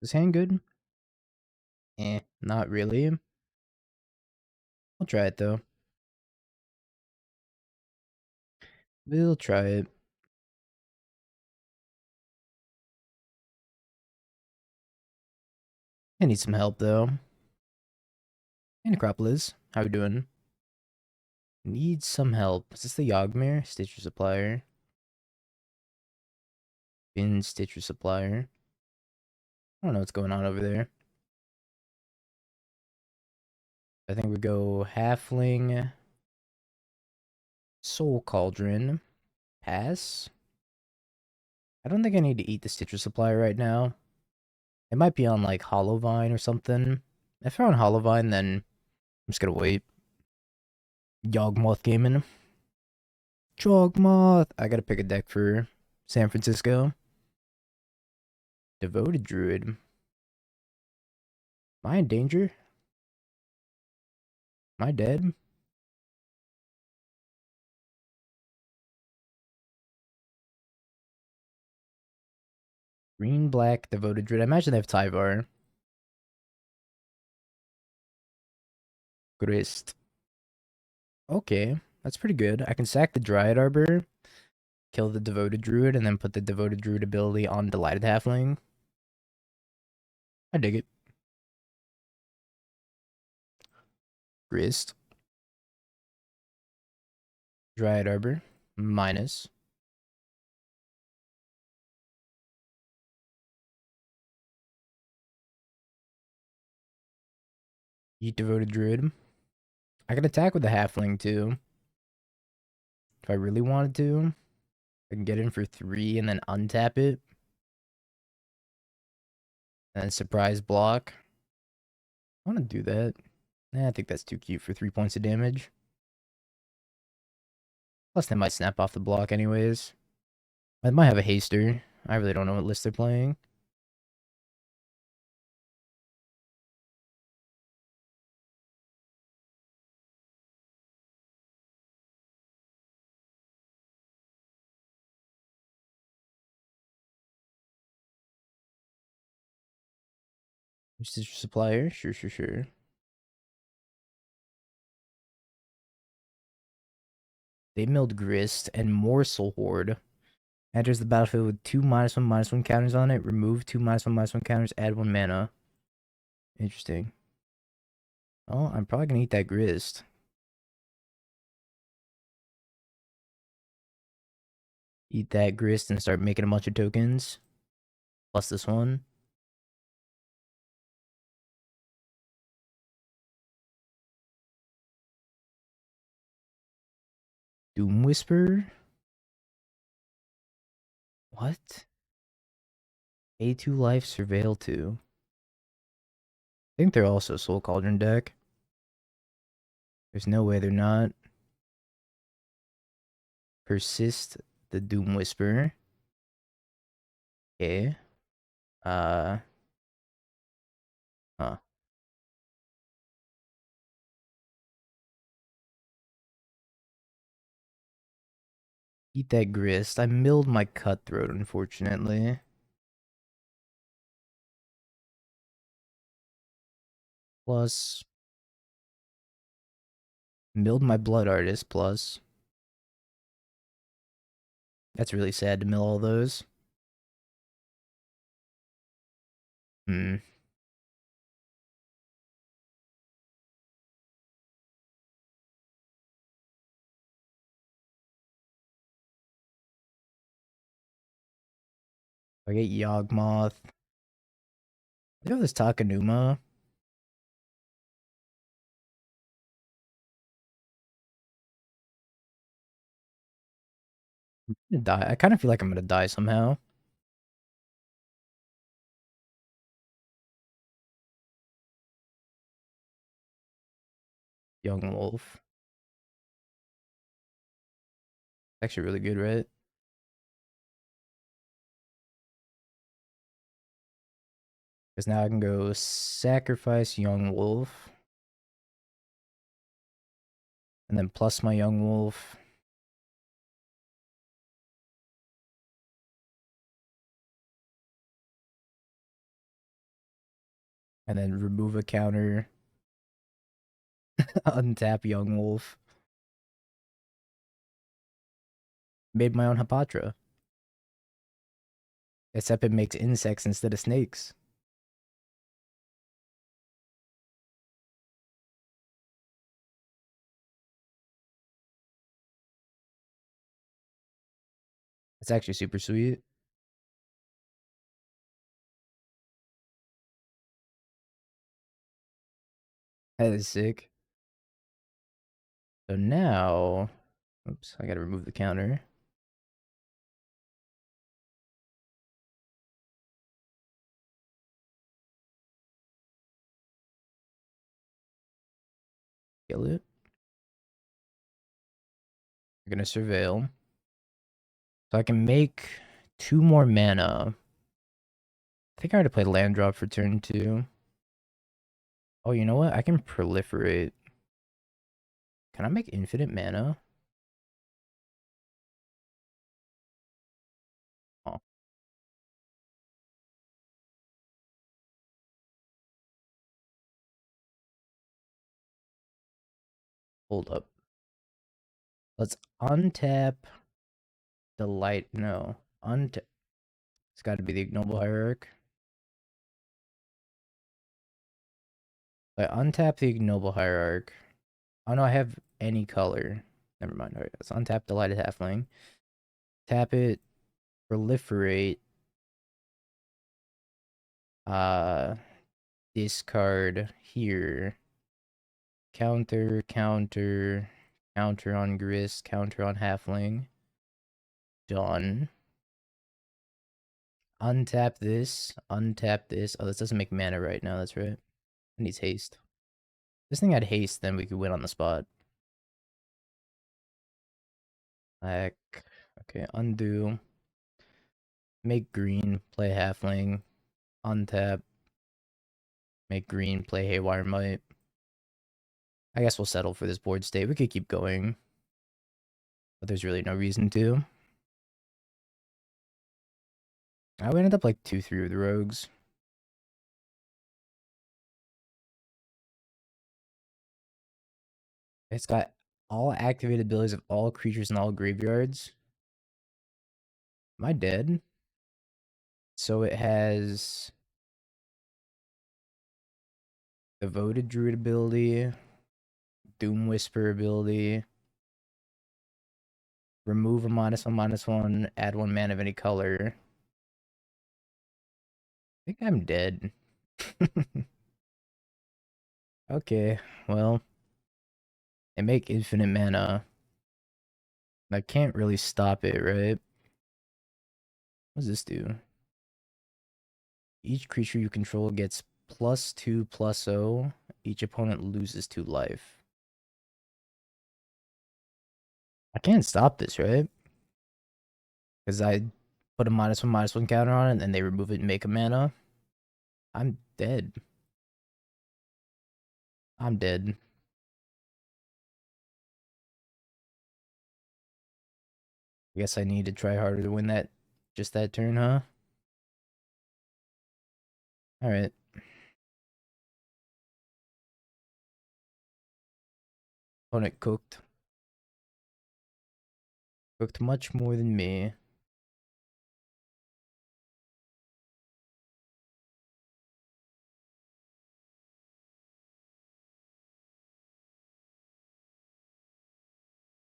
Is hand good? Not really. I'll try it though. We'll try it. I need some help though. Hey Necropolis, how we doing? Need some help. Is this the Yawgmoth? Stitcher supplier. Bin Stitcher supplier. I don't know what's going on over there. I think we go Halfling, Soul Cauldron, pass. I don't think I need to eat the Stitcher supplier right now. It might be on like Hollowvine or something. If we're on Hollowvine, then I'm just gonna wait. Yawgmoth gaming. Yawgmoth. I gotta pick a deck for San Francisco. Devoted Druid. Am I in danger? Am I dead? Green, black, Devoted Druid. I imagine they have Tyvar. Grist. Okay, that's pretty good. I can sack the Dryad Arbor, kill the Devoted Druid, and then put the Devoted Druid ability on Delighted Halfling. I dig it. Grist. Dryad Arbor. Minus. Eat Devoted Druid. I can attack with the Halfling too. If I really wanted to. I can get in for 3 and then untap it. And then surprise block. I want to do that. I think that's too cute for 3 points of damage. Plus, they might snap off the block anyways. I might have a haster. I really don't know what list they're playing. Which is your supplier? Sure. They milled Grist and Morsel Horde. Enters the battlefield with 2 -1/-1 counters on it. Remove 2 -1/-1 counters. Add 1 mana. Interesting. Oh, I'm probably gonna eat that Grist. Eat that Grist and start making a bunch of tokens. Plus this one. Doom Whisper. What? A2 life, Surveil 2. I think they're also Soul Cauldron deck. There's no way they're not. Persist the Doom Whisper. Okay. Huh. Eat that Grist. I milled my Cutthroat, unfortunately. Plus. Milled my Blood Artist, plus. That's really sad to mill all those. Hmm. I get Yawgmoth. I got this Takanuma. I'm gonna die. I kind of feel like I'm gonna die somehow. Young Wolf. Actually really good, right? Because now I can go sacrifice Young Wolf. And then plus my Young Wolf. and then remove a counter, untap Yawgmoth. Made my own Hapatra. Except it makes insects instead of snakes. It's actually super sweet. That is sick. So now, oops, I gotta remove the counter. Kill it. We're gonna surveil. So I can make 2 more mana. I think I already played land drop for turn 2. Oh, you know what? I can proliferate. Can I make infinite mana? Oh, hold up. Let's untap the light. No. Untap. It's got to be the ignoble hierarch. I untap the ignoble hierarch. Oh no, I have any color. Never mind. Alright, let's untap delighted halfling. Tap it. Proliferate. Uh, discard here. Counter, counter, counter on Grist, counter on halfling. Done. Untap this. Untap this. Oh, this doesn't make mana right now. That's right. It needs haste. This thing had haste, then we could win on the spot. Like, okay, undo. Make green, play halfling. Untap. Make green, play haywire might. I guess we'll settle for this board state. We could keep going, but there's really no reason to. I would end up like 2-3 with the rogues. It's got all activated abilities of all creatures in all graveyards. Am I dead? So it has Devoted Druid ability, Doom Whisper ability, remove a -1/-1, add 1 mana of any color. I think I'm dead. Okay, well, they make infinite mana. I can't really stop it, right? What does this do? Each creature you control gets +2/+0. Each opponent loses 2 life. I can't stop this, right? Because I put a -1/-1 counter on it, and then they remove it and make a mana. I'm dead. I'm dead. I guess I need to try harder to win that, just that turn, huh? Alright. Opponent cooked. Cooked much more than me.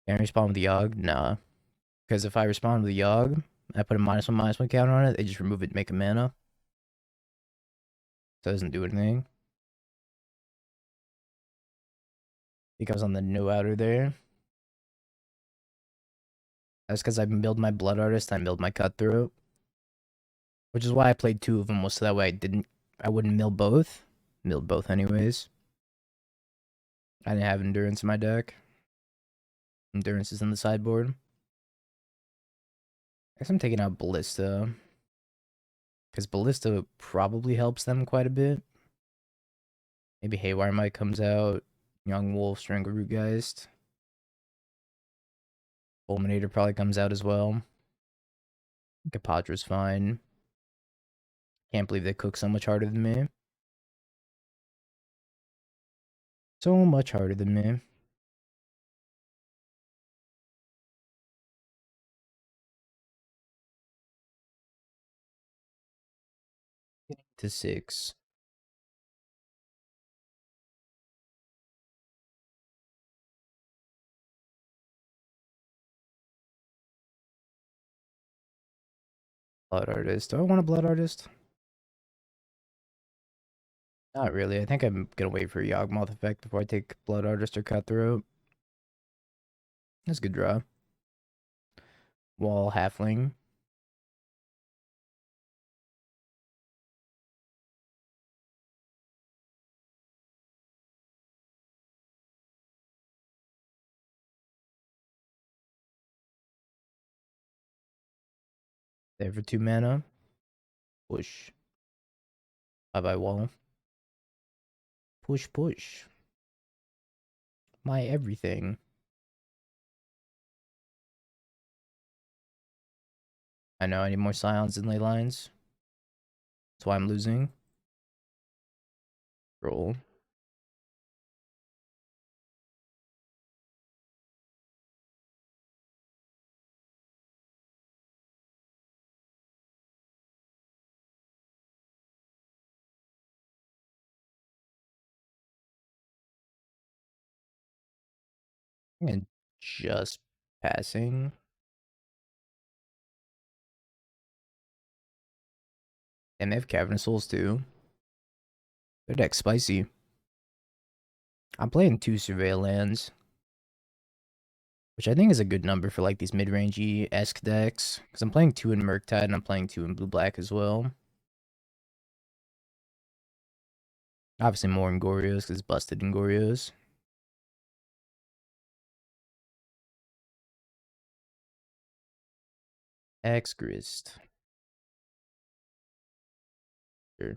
Can I respond with the Yogg? Nah. Because if I respond with the Yogg, I put a -1/-1 counter on it, they just remove it and make a mana. So it doesn't do anything. I think I was on the no outer there. That's because I milled my Blood Artist, I milled my Cutthroat. Which is why I played 2 of them, was so that way I wouldn't mill both. Milled both anyways. I didn't have Endurance in my deck. Endurance is in the sideboard. I guess I'm taking out Ballista. Because Ballista probably helps them quite a bit. Maybe Haywire Mite comes out. Young Wolf, Strangle Rootgeist. Fulminator probably comes out as well. Capadra's fine. Can't believe they cook so much harder than me. So much harder than me. To 6. Blood Artist. Do I want a Blood Artist? Not really. I think I'm gonna wait for Yawgmoth effect before I take Blood Artist or Cutthroat. That's a good draw. Wall Halfling. There for 2 mana. Push. Bye bye wall. Push, push. My everything. I know I need more Scions and Ley Lines. That's why I'm losing. Roll. And just passing. And they have Cavern of Souls too. Their deck's spicy. I'm playing 2 Surveil lands, which I think is a good number for like these mid-rangey-esque decks. Because I'm playing 2 in Murktide and I'm playing 2 in Blue-Black as well. Obviously more in Gorios because it's busted in Gorios. X-Grist. Sure.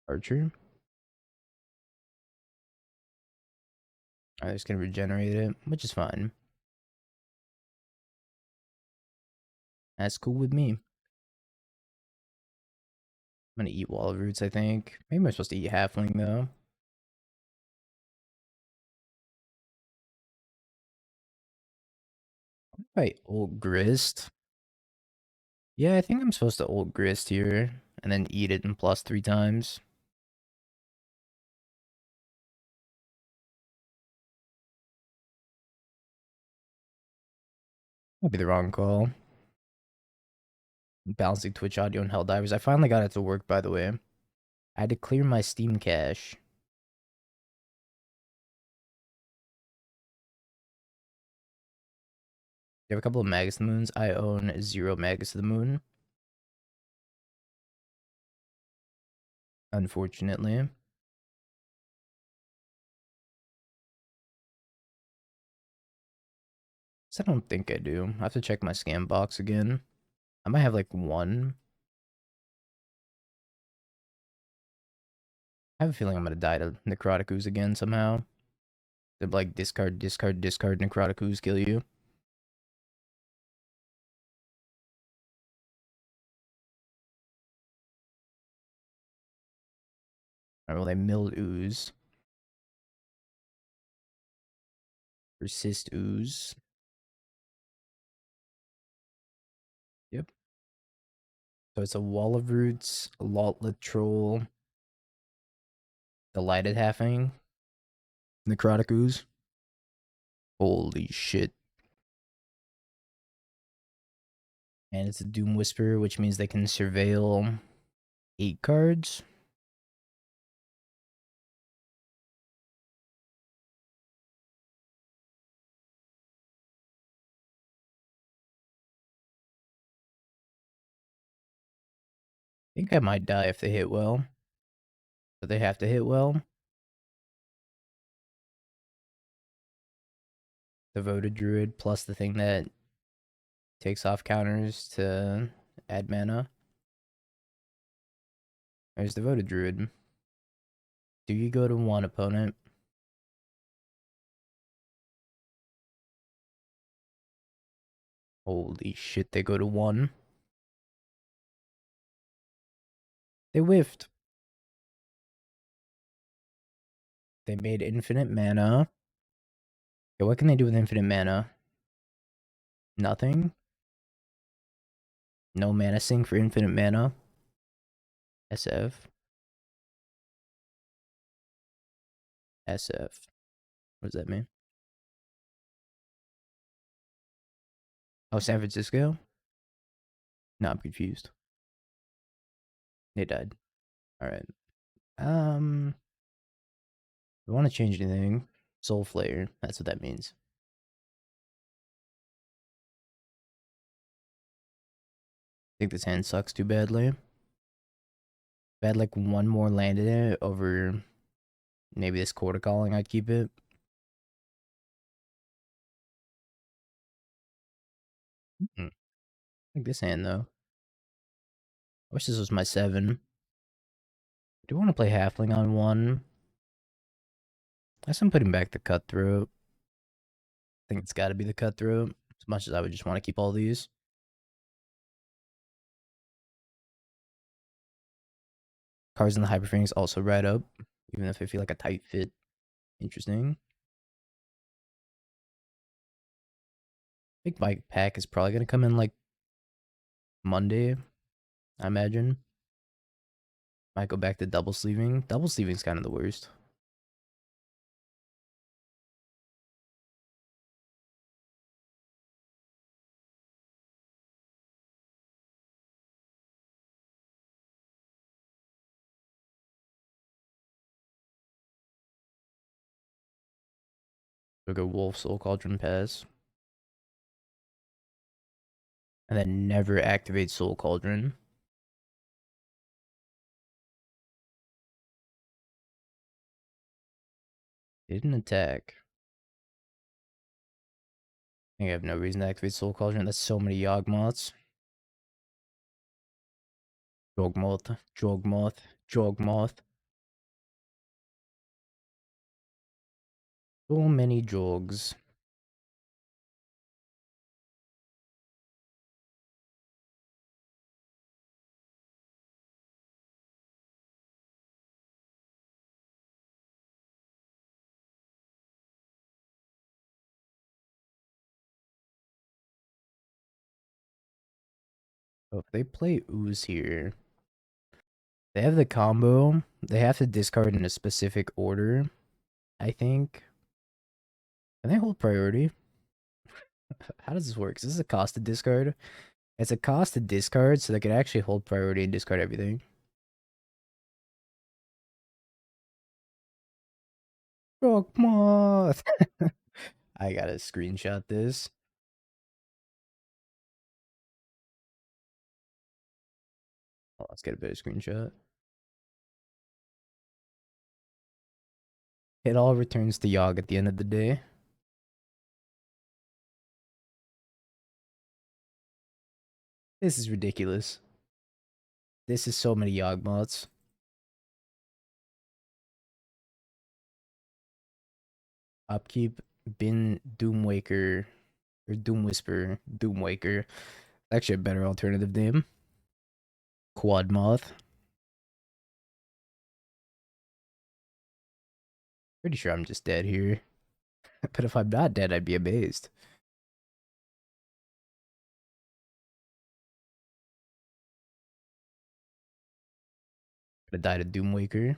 Archer. I'm just gonna regenerate it, which is fine. That's cool with me. I'm gonna eat Wall of Roots, I think. Maybe I'm supposed to eat Halfling though. Right, Old Grist. Yeah, I think I'm supposed to Old Grist here and then eat it in plus 3 times. Might be the wrong call. Balancing Twitch audio and Helldivers. I finally got it to work, by the way. I had to clear my Steam cache. You have a couple of Magus to the Moons. I own 0 Magus to the Moon. Unfortunately. So I don't think I do. I have to check my scam box again. I might have like 1. I have a feeling I'm gonna die to Necrotic Ooze again somehow. They're like discard, discard, discard, Necrotic Ooze kill you. Alright, well they milled Ooze. Persist Ooze. Yep. So it's a Wall of Roots, a Lautlet Troll, Delighted Halfing, Necrotic Ooze. Holy shit. And it's a Doom Whisperer, which means they can surveil 8 cards. I think I might die if they hit well. But they have to hit well. Devoted Druid plus the thing that takes off counters to add mana. There's Devoted Druid. Do you go to 1 opponent? Holy shit, they go to 1. They whiffed. They made infinite mana. Okay, what can they do with infinite mana? Nothing. No mana sink for infinite mana. SF. SF. What does that mean? Oh, San Francisco? No, I'm confused. They died. Alright. If I want to change anything, Soul Flare. That's what that means. I think this hand sucks too badly. If I had like one more land in it over maybe this quarter calling, I'd keep it. I think this hand though. I wish this was my 7. I do want to play Halfling on 1. I guess I'm putting back the Cutthroat. I think it's got to be the Cutthroat. As much as I would just want to keep all these. Cards in the Hyper Phoenix also right up. Even if I feel like a tight fit. Interesting. I think my pack is probably going to come in like Monday, I imagine. Might go back to double sleeving. Double sleeving is kind of the worst. We'll go Wolf, Soul Cauldron, pass. And then never activate Soul Cauldron. Didn't attack. I think I have no reason to activate Soul Cauldron. That's so many Yawgmoths. Yawgmoth, Yawgmoth, Yawgmoth. So many Jogs. So if they play Ooze here, they have the combo. They have to discard in a specific order, I think. Can they hold priority? How does this work? Is this a cost to discard? It's a cost to discard, so they could actually hold priority and discard everything. Yawgmoth! I gotta screenshot this. Oh, let's get a better screenshot. It all returns to Yogg at the end of the day. This is ridiculous. This is so many Yawgmoths. Upkeep, Bin, Doomwaker, or Doom Whisper, Doomwaker. Actually a better alternative name. Quadmoth. Pretty sure I'm just dead here. But if I'm not dead, I'd be amazed. Could have died of Doomwaker.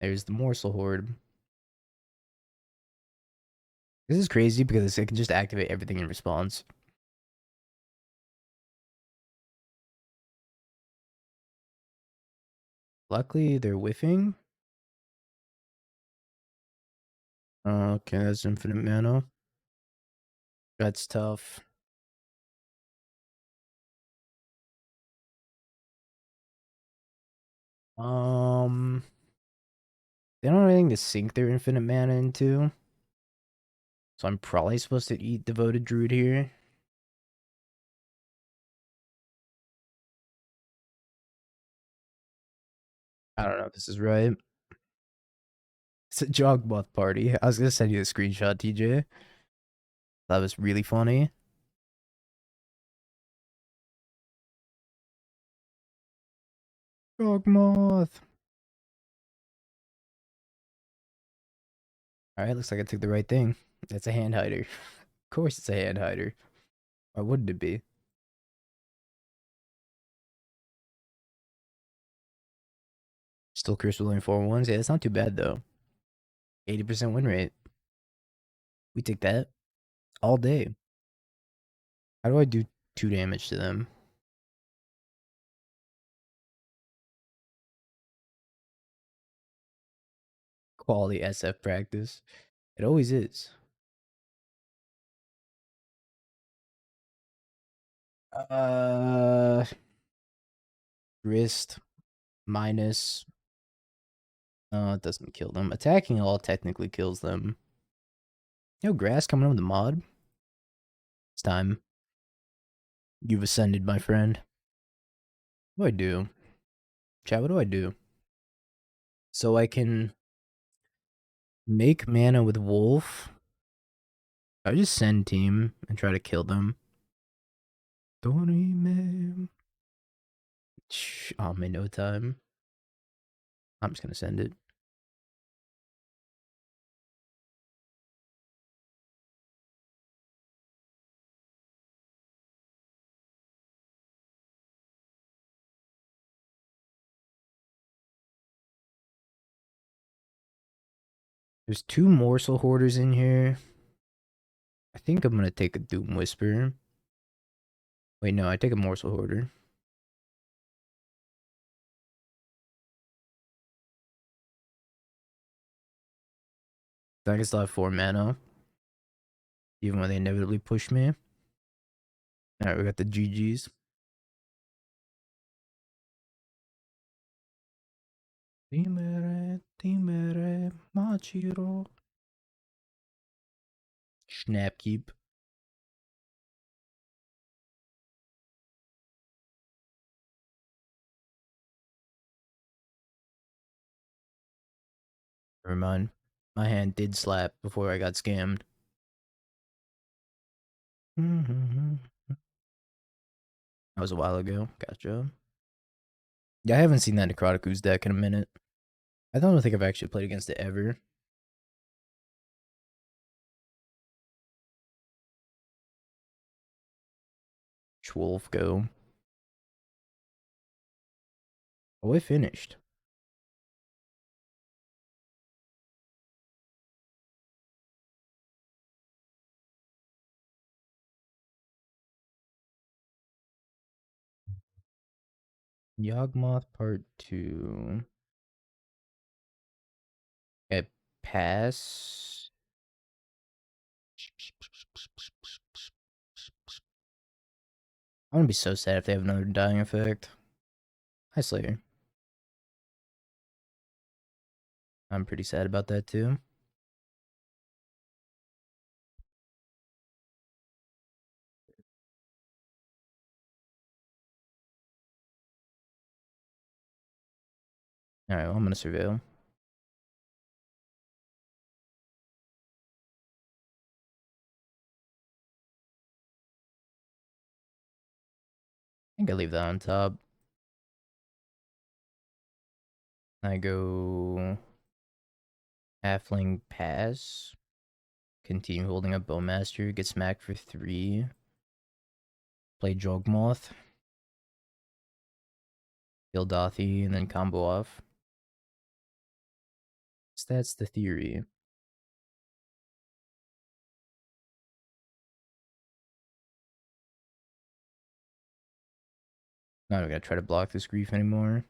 There's the Morsel Horde. This is crazy because it can just activate everything in response. Luckily, they're whiffing. Okay, that's infinite mana. That's tough. They don't have anything to sink their infinite mana into. So I'm probably supposed to eat Devoted Druid here. I don't know if this is right. It's a Yawgmoth party. I was gonna send you a screenshot, TJ. That was really funny. Yawgmoth. Alright, looks like I took the right thing. That's a hand hider. Of course it's a hand hider. Why wouldn't it be? Still curse with only 4-1s? Yeah, that's not too bad though. 80% win rate. We take that all day. How do I do 2 damage to them? Quality SF practice. It always is. Uh, wrist minus. It doesn't kill them. Attacking all technically kills them. Yo, grass coming up with the mod. It's time. You've ascended, my friend. What do I do? Chat, what do I do? So I can make mana with Wolf. I just send team and try to kill them. Dorime. In no time. I'm just gonna send it. There's 2 morsel hoarders in here. I think I'm gonna take a Doom Whisper. Wait, no, I take a morsel hoarder. I can still have 4 mana. Even when they inevitably push me. Alright, we got the GGs. Timere, timere, machiro. Snapkeep. Never mind. My hand did slap before I got scammed. That was a while ago. Gotcha. Yeah, I haven't seen that Necroticu's deck in a minute. I don't think I've actually played against it ever. Schwolf go. Oh, it finished. Yawgmoth Part 2. Okay, pass. I'm gonna be so sad if they have another dying effect. Hi, Slayer. I'm pretty sad about that too. Alright, well, I'm gonna surveil. I think I leave that on top. I go Halfling pass. Continue holding up Bowmaster. Get smacked for 3. Play Yawgmoth. Kill Dothy and then combo off. So that's the theory. Not even gonna try to block this grief anymore.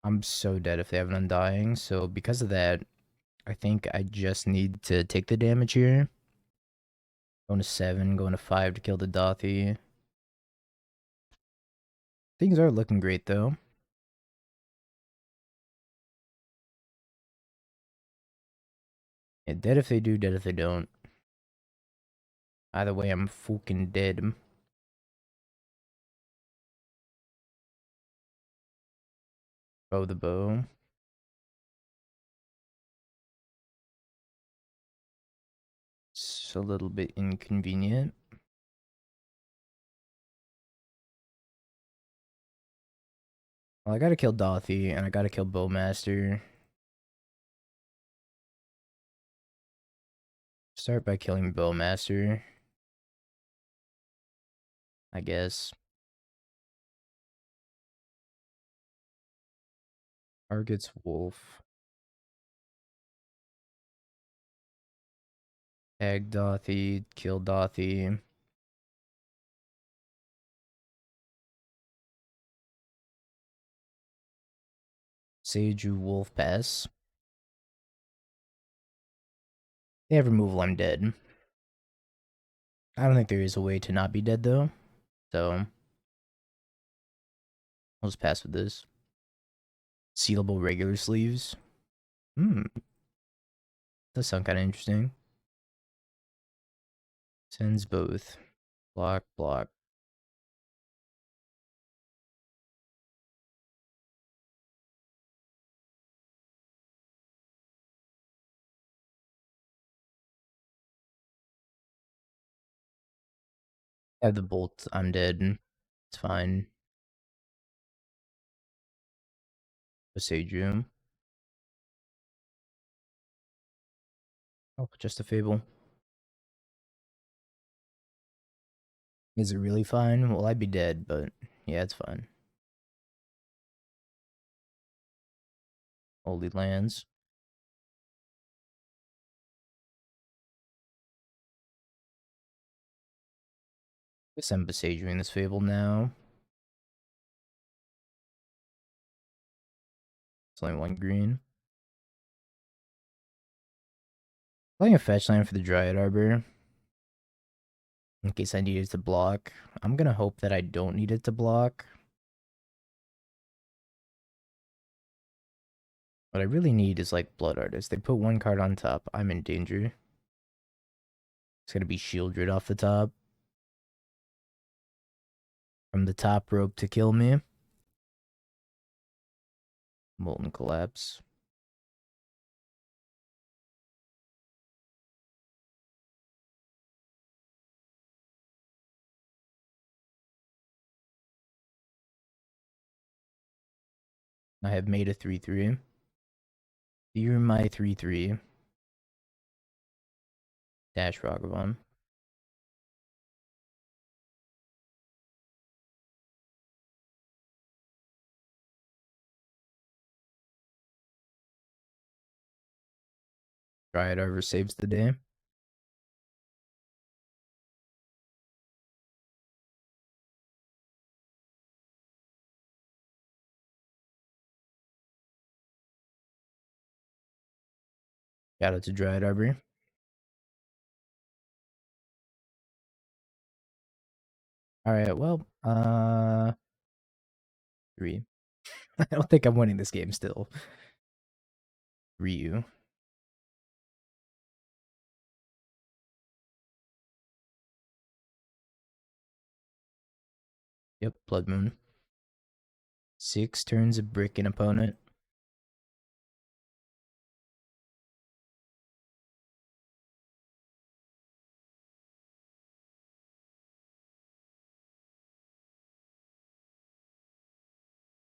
I'm so dead if they have an Undying, so because of that, I think I just need to take the damage here. Going to 7, going to 5 to kill the Dothy. Things are looking great though. Yeah, dead if they do, dead if they don't. Either way, I'm fucking dead. Bow the bow. It's a little bit inconvenient. Well, I gotta kill Dothy, and I gotta kill Bowmaster. Start by killing Bowmaster, I guess. Targets Wolf. Tag Dothy, kill Dothy. Seiju Wolf Pass. They have removal, I'm dead. I don't think there is a way to not be dead though. So I'll just pass with this. Sealable regular sleeves. Hmm. Does sound kinda interesting. Sends both. Block, block. I have the bolt, I'm dead. It's fine. Seiju. Oh, just a fable. Is it really fine? Well, I'd be dead, but yeah, it's fine. Holy lands. Guess I'm besiegeing this fable now. It's only one green. Playing a fetch line for the Dryad Arbor. In case I need it to block. I'm gonna hope that I don't need it to block. What I really need is like Blood Artist. They put one card on top. I'm in danger. It's gonna be Shieldred off the top. From the top rope to kill me. Molten Collapse. I have made a 3-3. You're my 3-3. Dash Ragavan. Dryad Arbor saves the day. Shout out to Dryad Arbor. Alright, well, 3. I don't think I'm winning this game still. Ryu. Yep, Blood Moon. 6 turns of brick an opponent.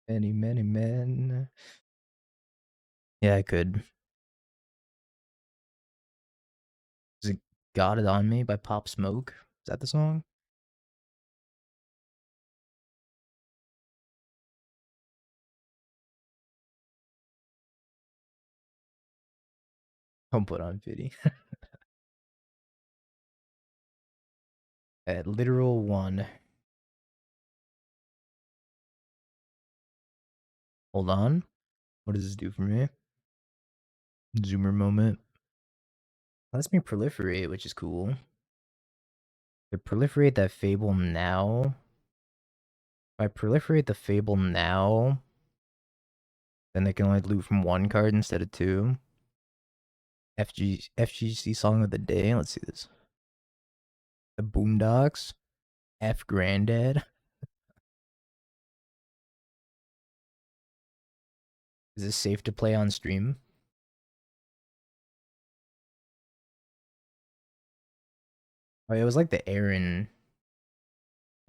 Many, many men. Yeah, I could. Is it Got It On Me by Pop Smoke? Is that the song? Don't put on pity. At literal 1. Hold on. What does this do for me? Zoomer moment. Lets me proliferate, which is cool. To proliferate that Fable now. If I proliferate the Fable now, then they can only loot from 1 card instead of 2. FGC song of the day. Let's see this. The Boondocks. F Granddad. Is this safe to play on stream? Oh, it was like the Aaron.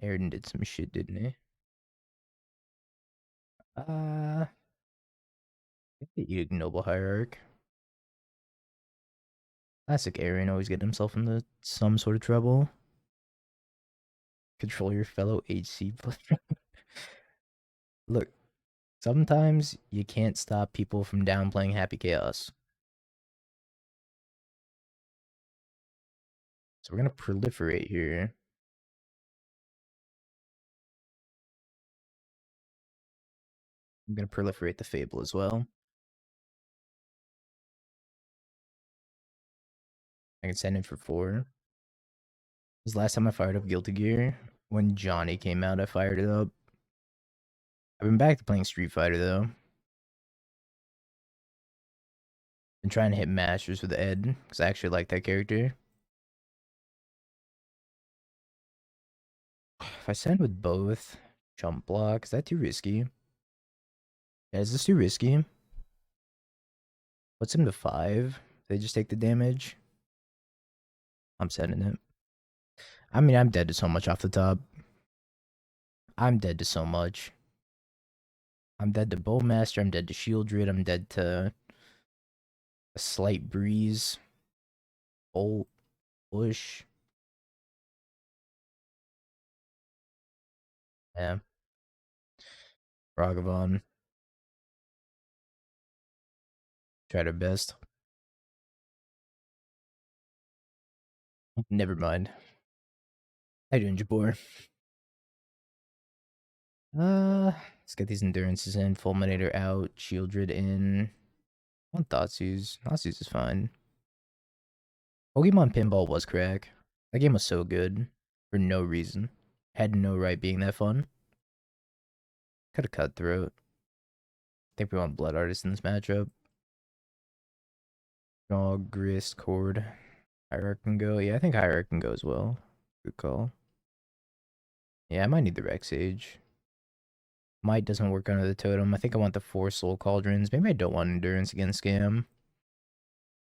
Aaron did some shit, didn't he? Uh, you Noble Hierarch. Classic Aryan always getting himself into some sort of trouble. Control your fellow HC player. Look, sometimes you can't stop people from downplaying Happy Chaos. So we're gonna proliferate here. I'm gonna proliferate the Fable as well. I can send it for 4. This last time I fired up Guilty Gear. When Johnny came out, I fired it up. I've been back to playing Street Fighter though. Been trying to hit Masters with Ed, because I actually like that character. If I send with both, jump block, is that too risky? Yeah, is this too risky? What's him to 5? They just take the damage? I'm sending it. I mean, I'm dead to so much off the top. I'm dead to so much. I'm dead to Bowmaster, I'm dead to Shieldred, I'm dead to a Slight Breeze, Bolt, Push. Yeah, Ragavan. Tried our best. Never mind. How you doing, Jabor? Let's get these endurances in. Fulminator out. Shieldred in. I want Thoughtseize. Thoughtseize is fine. Pokemon Pinball was crack. That game was so good. For no reason. Had no right being that fun. Could have Cutthroat. I think we want Blood Artist in this matchup. Dog, Grist, Cord. Hierarch can go. Yeah, I think Hierarch can go as well. Good call. Yeah, I might need the Rex Age. Might doesn't work under the totem. I think I want the 4 Soul Cauldrons. Maybe I don't want Endurance against Scam.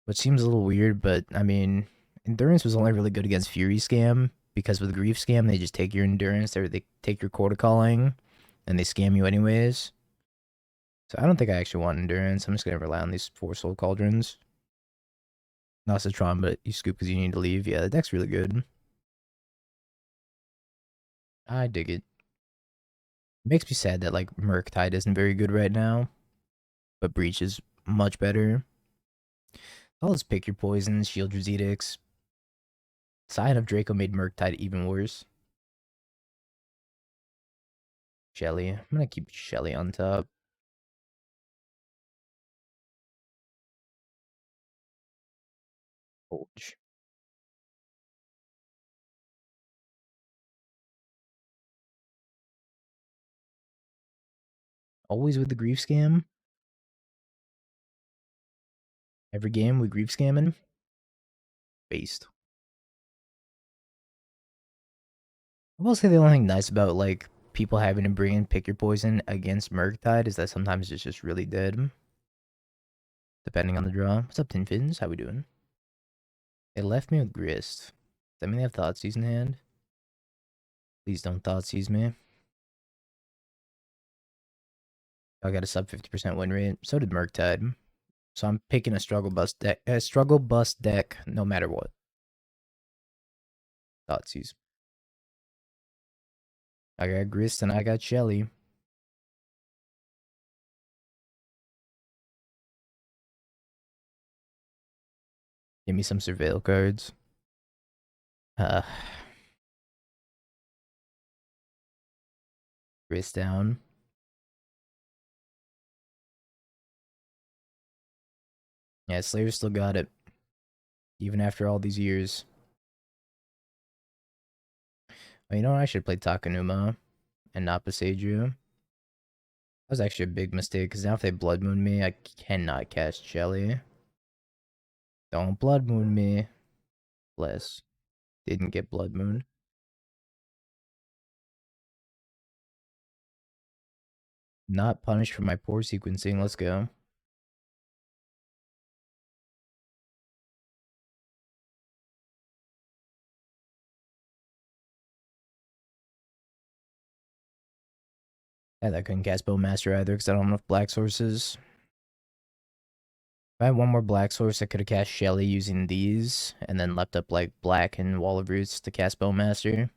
Which seems a little weird, but I mean, Endurance was only really good against Fury Scam. Because with Grief Scam, they just take your Endurance, or they take your Quarter Calling, and they scam you anyways. So I don't think I actually want Endurance. I'm just going to rely on these 4 Soul Cauldrons. Not Citron, but you scoop because you need to leave. Yeah, the deck's really good. I dig it. It makes me sad that like Murktide isn't very good right now, but Breach is much better. I'll just pick your poisons, shield your Edicts. Sign of Draco made Murktide even worse. Shelly. I'm gonna keep Shelly on top. Bulge. Always with the grief scam. Every game we grief scamming. Based. I will say the only thing nice about like people having to bring in pick your poison against Murktide is that sometimes it's just really dead. Depending on the draw. What's up, Tinfins? How we doing? They left me with Grist. Does that mean they have Thoughtseize in hand? Please don't Thoughtseize me. I got a sub 50% win rate. So did Murktide. So I'm picking a struggle bust deck no matter what. Thoughtseize. I got Grist and I got Shelly. Give me some Surveil cards. Uh, Grist down. Yeah, Slayer still got it. Even after all these years. Well, you know what? I should play Takanuma and not Besaidru. That was actually a big mistake, because now if they Blood Moon me, I cannot cast Shelly. Don't Blood Moon me. Bless. Didn't get Blood Moon. Not punished for my poor sequencing. Let's go. I couldn't cast Bowmaster either because I don't have enough black sources. If I had one more black source, I could have cast Shelly using these, and then left up like black and Wall of Roots to cast Bowmaster.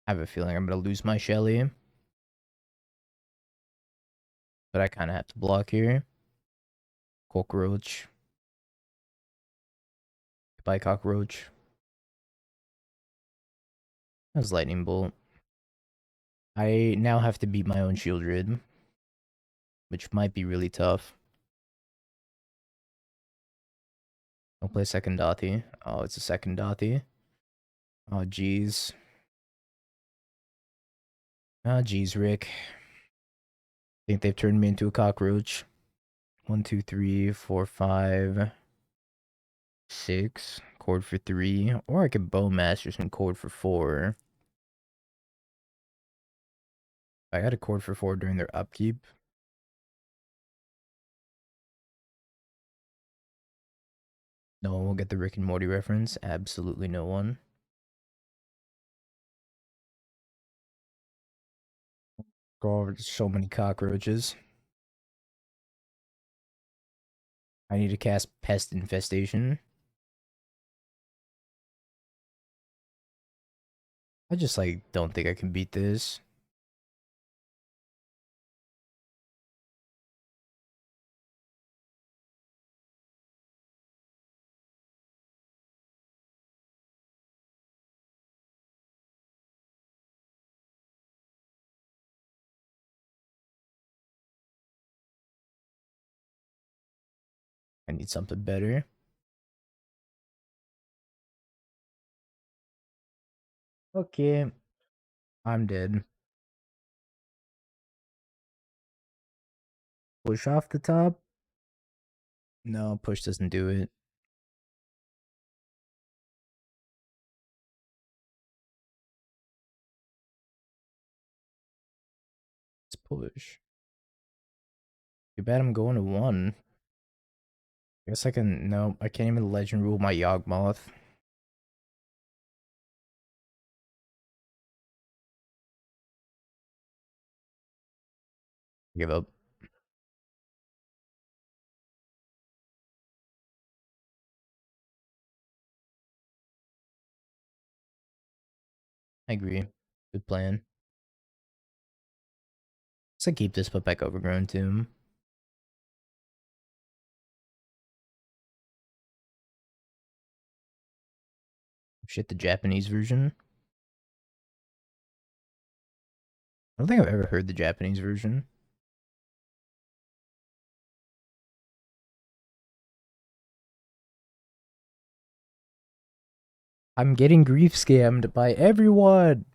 I have a feeling I'm gonna lose my Shelly, but I kind of have to block here. Cockroach. Goodbye, Cockroach. That's Lightning Bolt. I now have to beat my own Shieldred, which might be really tough. I'll play second Dothy. Oh, it's a second Dothy. Oh, jeez. Oh, jeez, Rick. I think they've turned me into a cockroach. 1, 2, 3, 4, 5, 6. Cord for 3. Or I could Bowmaster some cord for 4. I got a cord for 4 during their upkeep. No one will get the Rick and Morty reference. Absolutely no one. God, so many cockroaches. I need to cast Pest Infestation. I just, like, don't think I can beat this. I need something better. Okay. I'm dead. Push off the top? No, push doesn't do it. Let's push. Too bad I'm going to 1. I guess I can... No, I can't even legend rule my Yawgmoth. Give up. I agree. Good plan. So keep this, put back Overgrown Tomb. Shit, the Japanese version. I don't think I've ever heard the Japanese version. I'm getting grief scammed by everyone.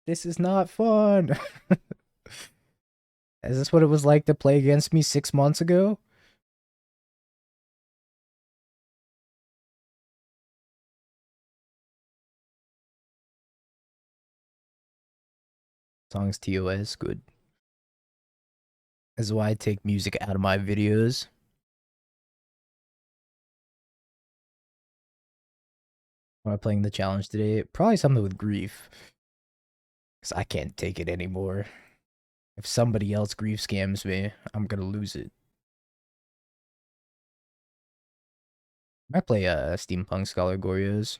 This is not fun. Is this what it was like to play against me 6 months ago? Songs TOS, good. This is why I take music out of my videos. Am I playing the challenge today? Probably something with grief. Because I can't take it anymore. If somebody else grief scams me, I'm gonna lose it. I play Steampunk Scholar Gorios.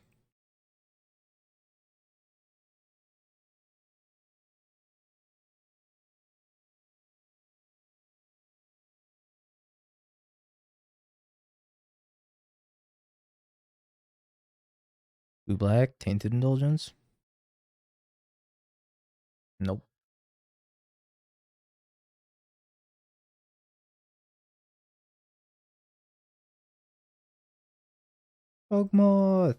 Blue Black, Tainted Indulgence? Nope. Yawgmoth!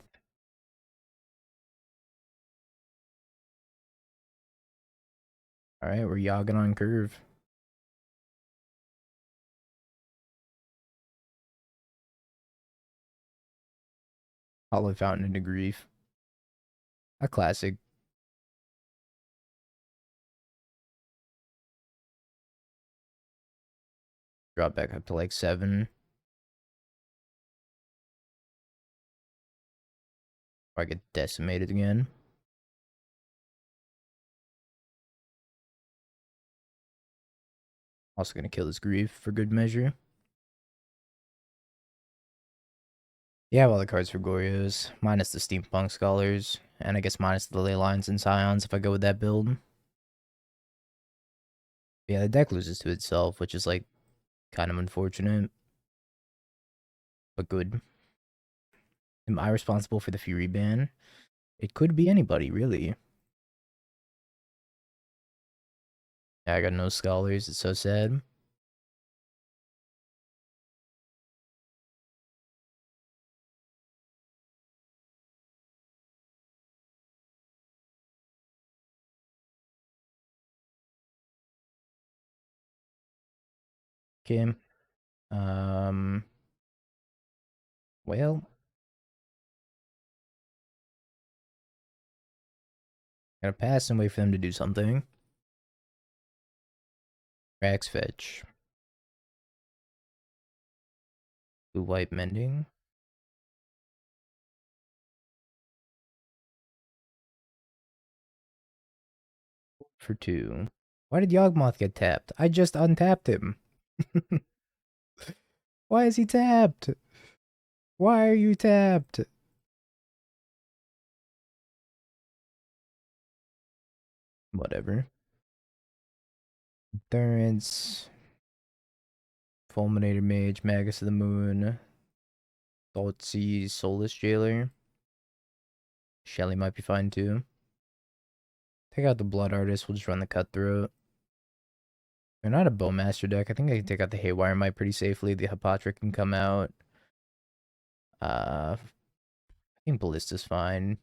Alright, we're yogging on curve. Hollow Fountain into Grief. A classic. Drop back up to like 7. Or I get decimated again. Also gonna kill this Grief for good measure. You have all the cards for Goryo's, minus the Steampunk Scholars, and I guess minus the Ley Lines and Scions if I go with that build. Yeah, the deck loses to itself, which is like kind of unfortunate, but good. Am I responsible for the Fury ban? It could be anybody, really. Yeah, I got no Scholars, it's so sad. Okay. Um, well, gotta pass and wait for them to do something. Rax Fetch. Blue White Mending. For 2. Why did Yawgmoth get tapped? I just untapped him. Why is he tapped? Why are you tapped? Whatever. Endurance. Fulminator Mage, Magus of the Moon. Thoughtseize, Soulless Jailer. Shelly might be fine too. Take out the Blood Artist, we'll just run the Cutthroat. They're not a Bowmaster deck. I think I can take out the Haywire Might pretty safely. The Hippotric can come out. I think Ballista's fine.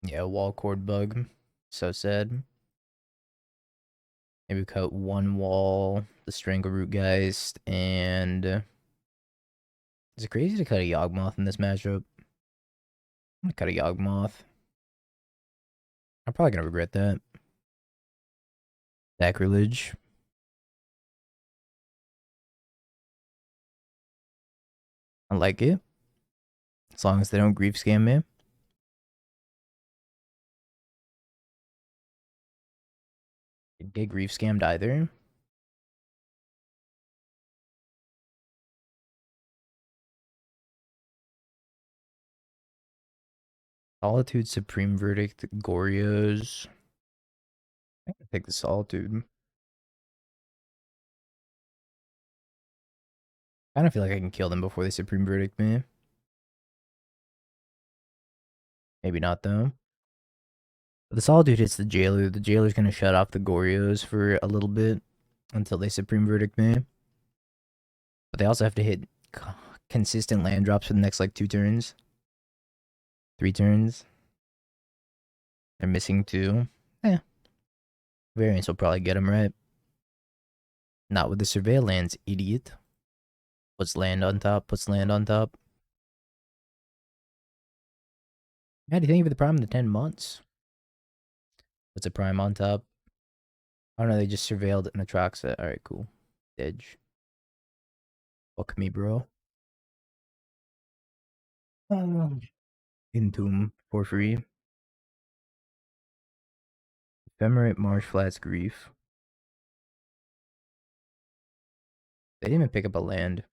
Yeah, Wall Cord Bug. So sad. Maybe cut one wall, the Strangleroot Geist, and is it crazy to cut a Yawgmoth in this matchup? I'm gonna cut a Yawgmoth. I'm probably gonna regret that. Sacrilege. I like it. As long as they don't grief scam me. Didn't get grief scammed either. Solitude, Supreme Verdict, Goryo's. I can take the Solitude. I kind of feel like I can kill them before they Supreme Verdict me. Maybe not though. But the Solitude hits the Jailer. The Jailer's gonna shut off the Goryo's for a little bit until they Supreme Verdict me. But they also have to hit consistent land drops for the next like 2 turns. 3 turns. They're missing 2. Eh. Variance will probably get them right. Not with the Surveillance, idiot. Puts land on top, puts land on top. How do you think of the prime in the 10 months? Puts a prime on top. Oh no, they just surveilled an Atraxa. Alright, cool. Edge. Fuck me, bro. Entomb for free. Ephemerate, Marsh Flats, Grief. They didn't even pick up a land.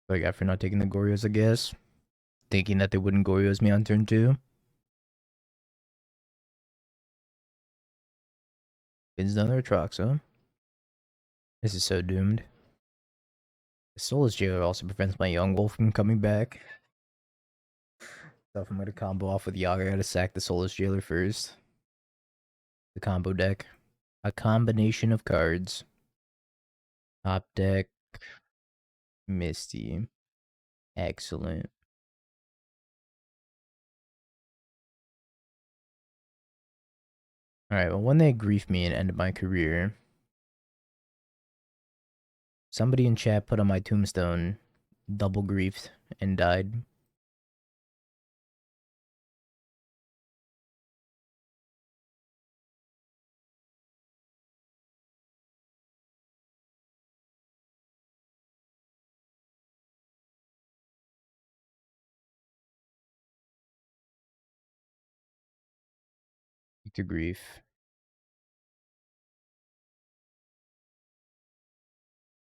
What I got for not taking the Goryo's, I guess. Thinking that they wouldn't Goryo's me on turn 2. It's another Atraxa. This is so doomed. The Soulless Jailer also prevents my Yawgmoth from coming back. So if I'm gonna combo off with Yaga, I gotta sack the Soulless Jailer first. The combo deck. A combination of cards. Top deck. Misty. Excellent. Alright, well, when they grief me and end my career, somebody in chat put on my tombstone, double griefed and died. To grief.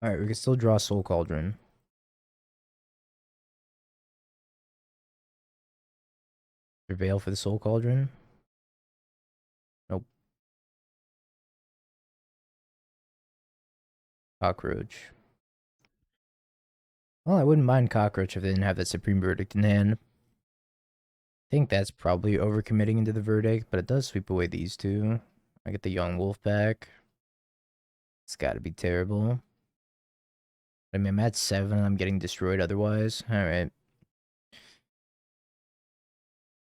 Alright, we can still draw Soul Cauldron. Prevail for the Soul Cauldron. Nope. Cockroach. Well, I wouldn't mind Cockroach if they didn't have that Supreme Verdict in hand. I think that's probably overcommitting into the Verdict, but it does sweep away these two. I get the Yawgmoth back. It's gotta be terrible. I mean, I'm at 7 and I'm getting destroyed otherwise. Alright.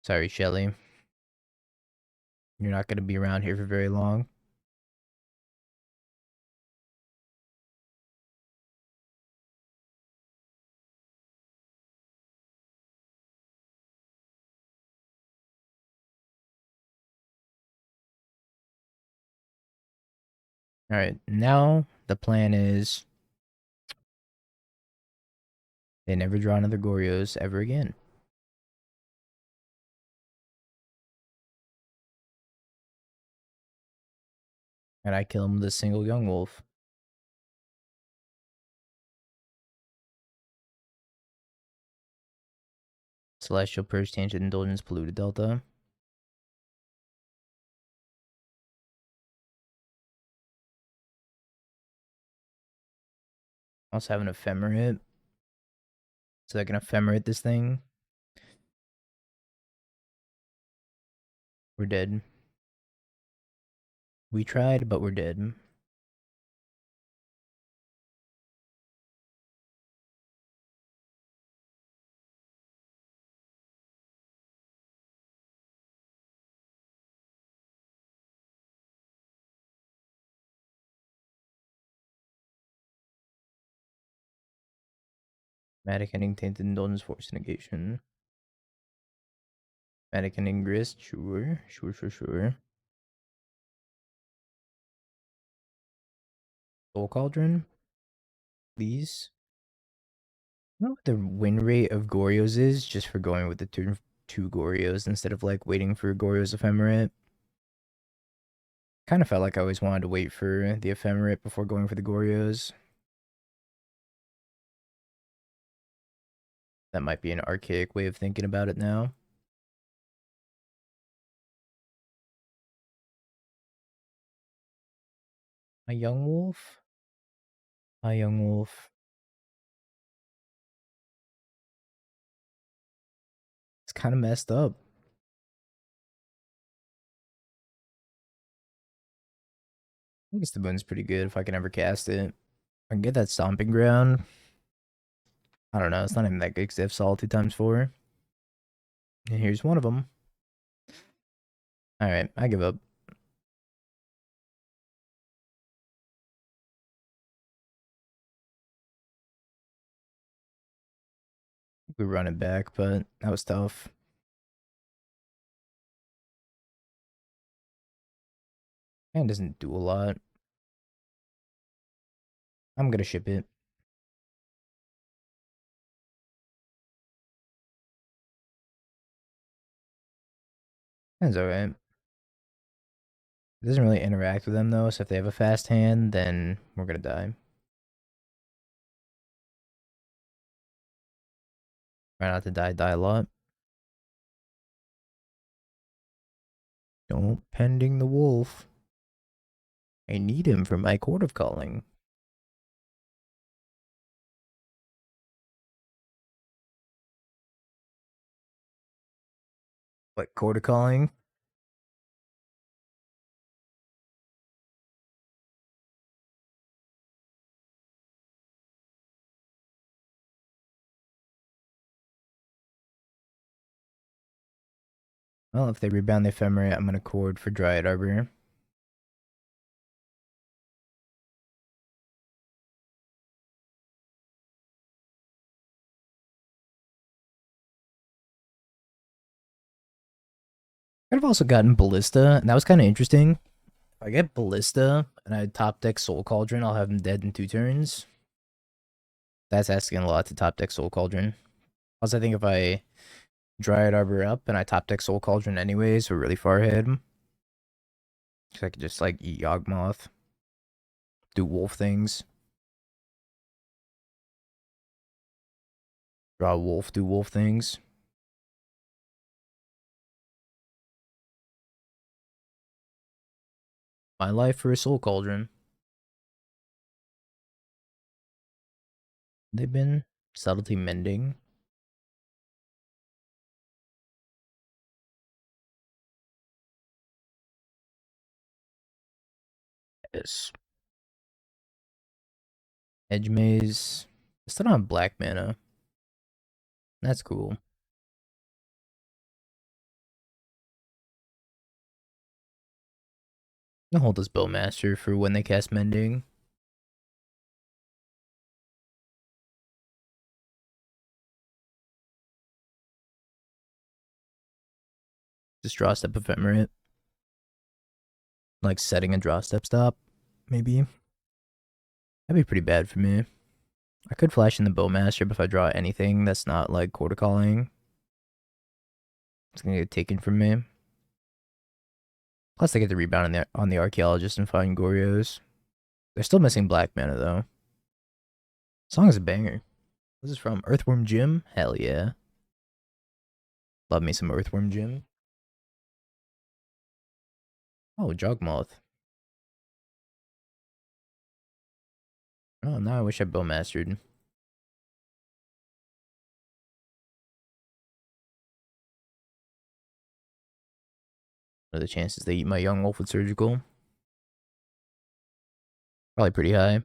Sorry, Shelly. You're not gonna be around here for very long. Alright, now the plan is they never draw another Goryo's ever again. And I kill him with a single Yawgmoth. Celestial Purge, Tangent Indulgence, Polluted Delta. Also have an Ephemerate. So I can Ephemerate this thing. We're dead. We tried, but we're dead. Magic Ending, Tainted Indulgence, Force Negation. Magic Ending, Grist, sure. Sure. Soul Cauldron, please. I don't know what the win rate of Goryo's is, just for going with the turn 2 Goryo's instead of like waiting for Goryo's Ephemerate. Kind of felt like I always wanted to wait for the Ephemerate before going for the Goryo's. That might be an archaic way of thinking about it now. A Yawgmoth? A Yawgmoth. It's kind of messed up. I guess the moon's pretty good if I can ever cast it. I can get that Stomping Ground. I don't know, it's not even that good because they have Solitude times 4. And here's one of them. Alright, I give up. We run it back, but that was tough. And doesn't do a lot. I'm gonna ship it. That's alright. It doesn't really interact with them though, so if they have a fast hand, then we're gonna die. Try not to die a lot. Don't pending the wolf. I need him for my Court of Calling. What, Court of Calling? Well, if they rebound the Ephemerate, I'm gonna cord for Dryad Arbor. Could have also gotten Ballista, and that was kind of interesting. If I get Ballista and I top deck Soul Cauldron, I'll have him dead in 2 turns. That's asking a lot to top deck Soul Cauldron. Also, I think if I Dryad Arbor up and I top deck Soul Cauldron anyways, we're really far ahead. So I could just like eat Yawgmoth, do wolf things, draw wolf, do wolf things. My life for a soul cauldron. They've been subtlety mending. Yes. Edge maze. I still don't have black mana. That's cool. I'll hold this Bowmaster for when they cast mending. Just draw step ephemerate. Like setting a draw step stop, maybe. That'd be pretty bad for me. I could flash in the Bowmaster, but if I draw anything that's not like quarter calling, it's gonna get taken from me. Plus, I get the rebound on the Archaeologist and find Gorios. They're still missing black mana though. Song is a banger. This is from Earthworm Jim. Hell yeah. Love me some Earthworm Jim. Oh, Yawgmoth. Oh, now I wish I Bowmastered. What are the chances they eat my young wolf with surgical? Probably pretty high.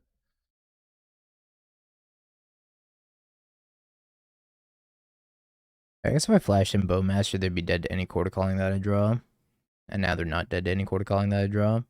I guess if I flashed in Bowmaster, they'd be dead to any quarter calling that I draw. And now they're not dead to any quarter calling that I draw.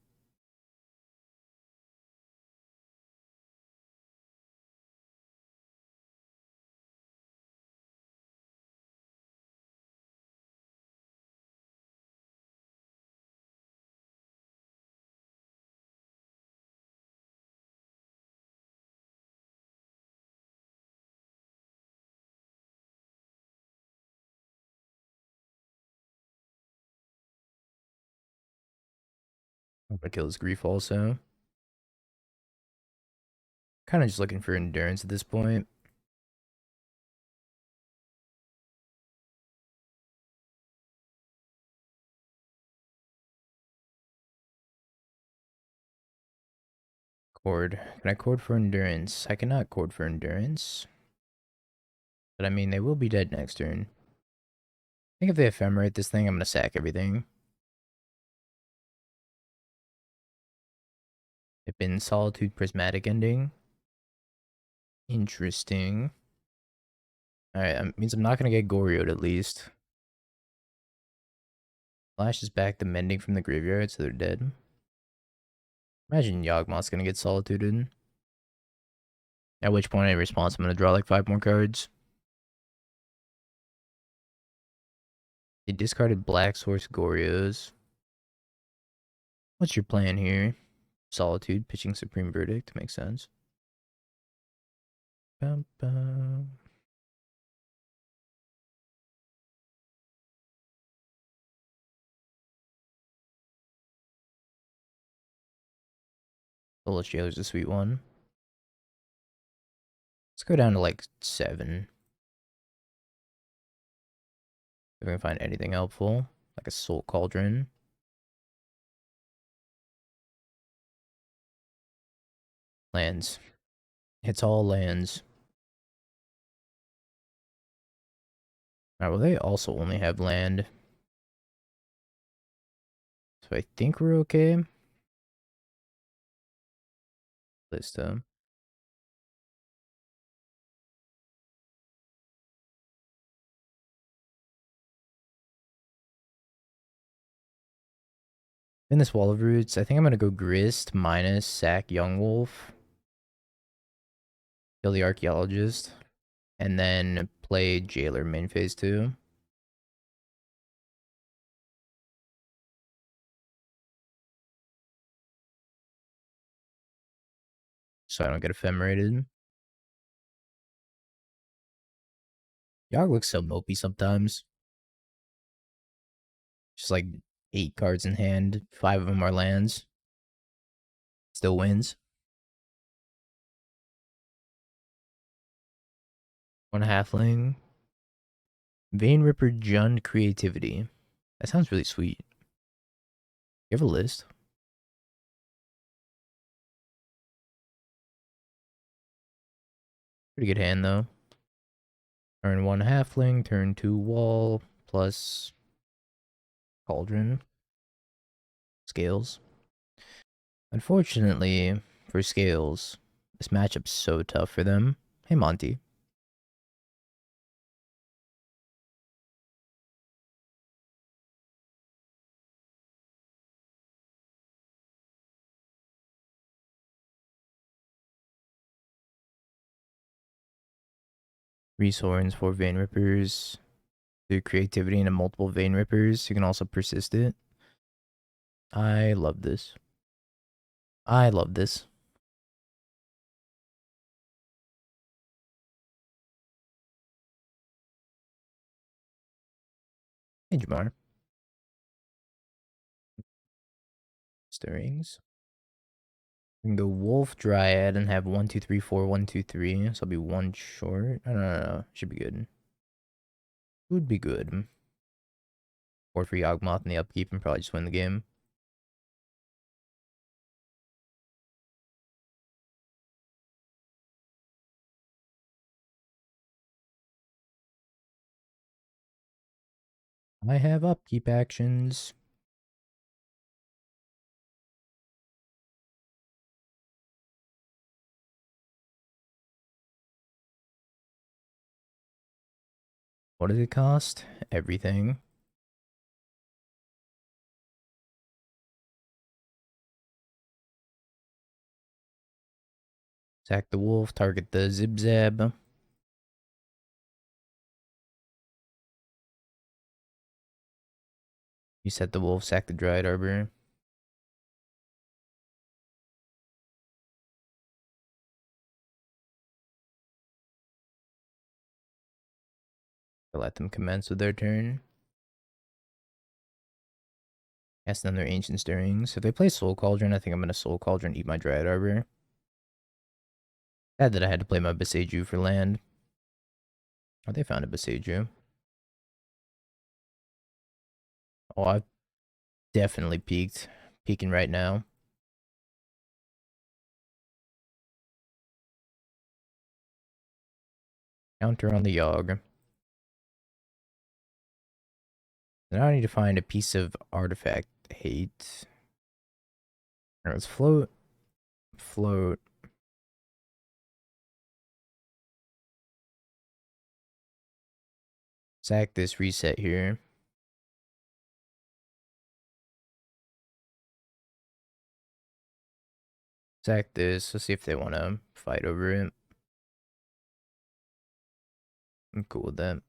I'm gonna kill his grief also. Kind of just looking for endurance at this point. Cord. Can I cord for endurance? I cannot cord for endurance. But I mean, they will be dead next turn. I think if they ephemerate this thing, I'm gonna sack everything. They've been Solitude Prismatic ending. Interesting. Alright, that means I'm not gonna get Goryoed at least. Flashes back the mending from the graveyard, so they're dead. Imagine Yawgmoth's gonna get Solituded. At which point, in response, I'm gonna draw like 5 more cards. They discarded Black Source Gorios. What's your plan here? Solitude, pitching Supreme Verdict. Makes sense. Bum, bum. Bullet Jailer's a sweet one. Let's go down to like 7. If I can find anything helpful. Like a Soul Cauldron. Lands. It's all lands. Alright, well they also only have land. So I think we're okay. Lista. In this Wall of Roots, I think I'm gonna go Grist minus sack Young Wolf. Kill the Archaeologist. And then play Jailer main phase 2. So I don't get ephemerated. Yogg looks so mopey sometimes. Just like 8 cards in hand. 5 of them are lands. Still wins. 1 halfling. Vein Ripper Jund Creativity. That sounds really sweet. You have a list? Pretty good hand, though. Turn 1 halfling, turn 2 wall, plus cauldron. Scales. Unfortunately, for scales, this matchup's so tough for them. Hey, Monty. Horns for Vein Rippers. Do creativity into multiple Vein Rippers. You can also persist it. I love this. I love this. Hey, Jamar. Stirrings. We can go Wolf Dryad and have 1, 2, 3, 4, 1, 2, 3. So I'll be 1 short. I don't know. Should be good. Would be good. Or for Yawgmoth in the upkeep and probably just win the game. I have upkeep actions. What does it cost? Everything. Sack the wolf, target the Zib-Zab. You set the wolf, sack the Dryad Arbor. Let them commence with their turn. Cast another Ancient Stirrings. If they play Soul Cauldron, I think I'm going to Soul Cauldron, eat my Dryad Arbor. Sad that I had to play my Boseiju for land. Oh, they found a Boseiju. Oh, I've definitely peaked. Peaking right now. Counter on the Yawg. Now I need to find a piece of artifact hate. Alright, let's float. Float. Sack this reset here. Sack this. Let's see if they want to fight over it. I'm cool with that.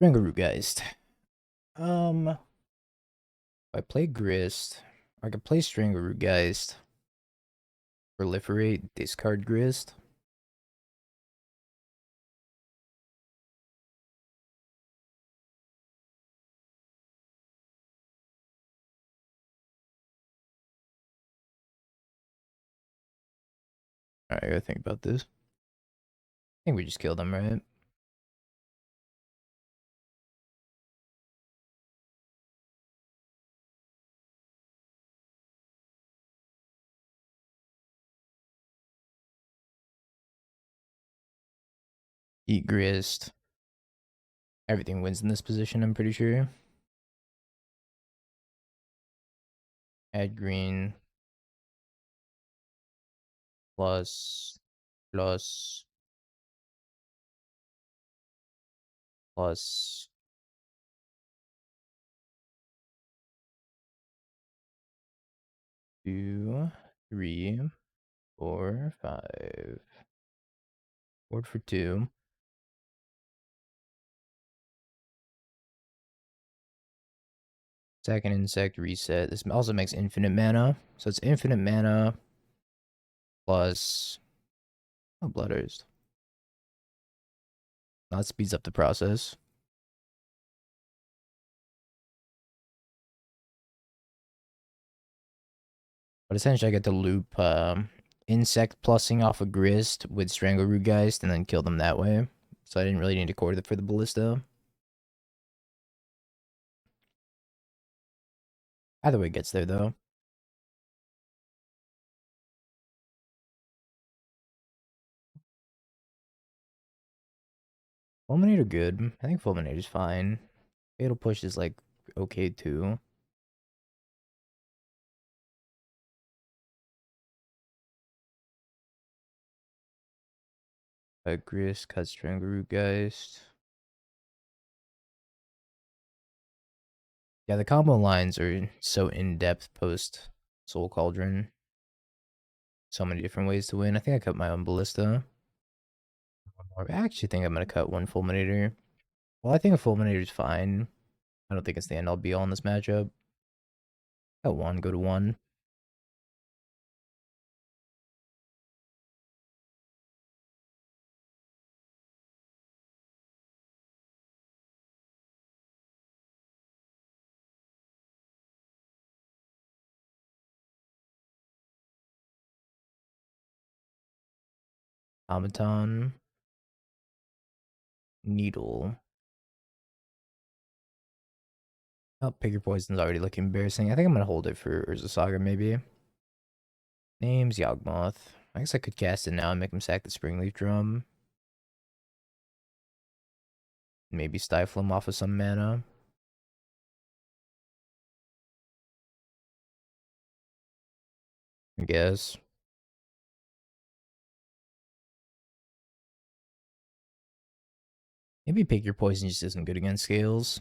Stranglerootgeist. If I play Grist, I could play Stranglerootgeist. Proliferate, discard Grist. Alright, I gotta think about this. I think we just killed them, right? Eat Grist. Everything wins in this position, I'm pretty sure. Add green. Plus. Plus. Plus. 2, 3, 4, 5. Board for 2. Second insect reset. This also makes infinite mana. So it's infinite mana plus. Oh, Blood Oath. That speeds up the process. But essentially, I get to loop insect plussing off a grist with Strangleroot Geist and then kill them that way. So I didn't really need to core for the ballista. Either way, it gets there though. Fulminator good. I think Fulminator's fine. Fatal Push is like okay too. Grist, cut Strangleroot Geist. Yeah, the combo lines are so in-depth post Soul Cauldron. So many different ways to win. I think I cut my own ballista. I actually think I'm gonna cut one Fulminator. Well, I think a Fulminator is fine. I don't think it's the end all be all in this matchup. Cut one, go to one. Automaton. Needle. Oh, Pick Your Poison's already looking embarrassing. I think I'm gonna hold it for Urza Saga, maybe. Name's Yawgmoth. I guess I could cast it now and make him sack the Springleaf Drum. Maybe stifle him off of some mana. I guess. Maybe Pick Your Poison just isn't good against scales.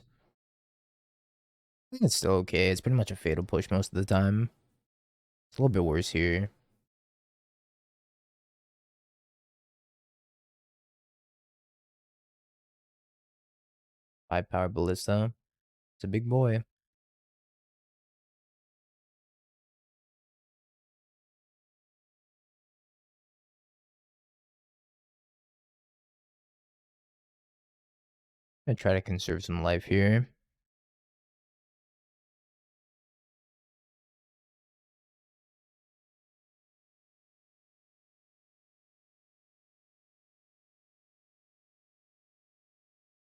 I think it's still okay. It's pretty much a fatal push most of the time. It's a little bit worse here. 5-power Ballista. It's a big boy. I'm gonna try to conserve some life here.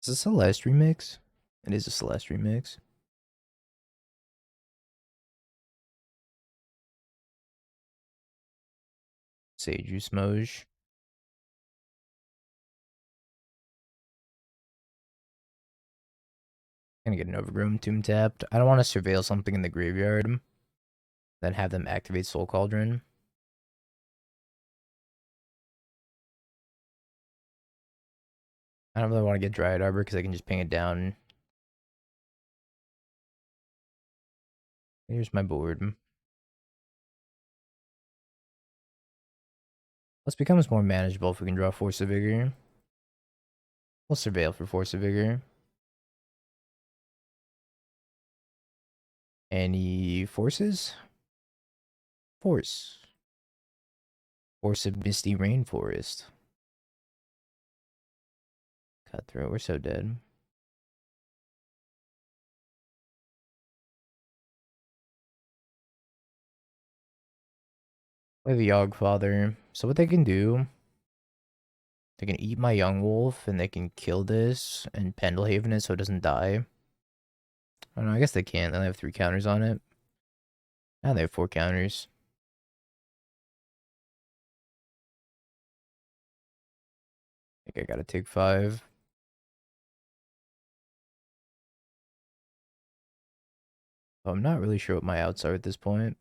Is this a Celeste remix? It is a Celeste remix. Sage Smoge. Gonna get an Overgrown Tomb tapped. I don't want to surveil something in the graveyard, then have them activate Soul Cauldron. I don't really want to get Dryad Arbor because I can just ping it down. Here's my board. This becomes more manageable if we can draw Force of Vigor. We'll surveil for Force of Vigor. Any forces? Force. Force of Misty Rainforest. Cutthroat, we're so dead. We have a Yawgfather. So what they can do, they can eat my Young Wolf and they can kill this and Pendelhaven it so it doesn't die. I don't know, I guess they can't. They only have 3 counters on it. Now they have 4 counters. I think I gotta take 5. Oh, I'm not really sure what my outs are at this point.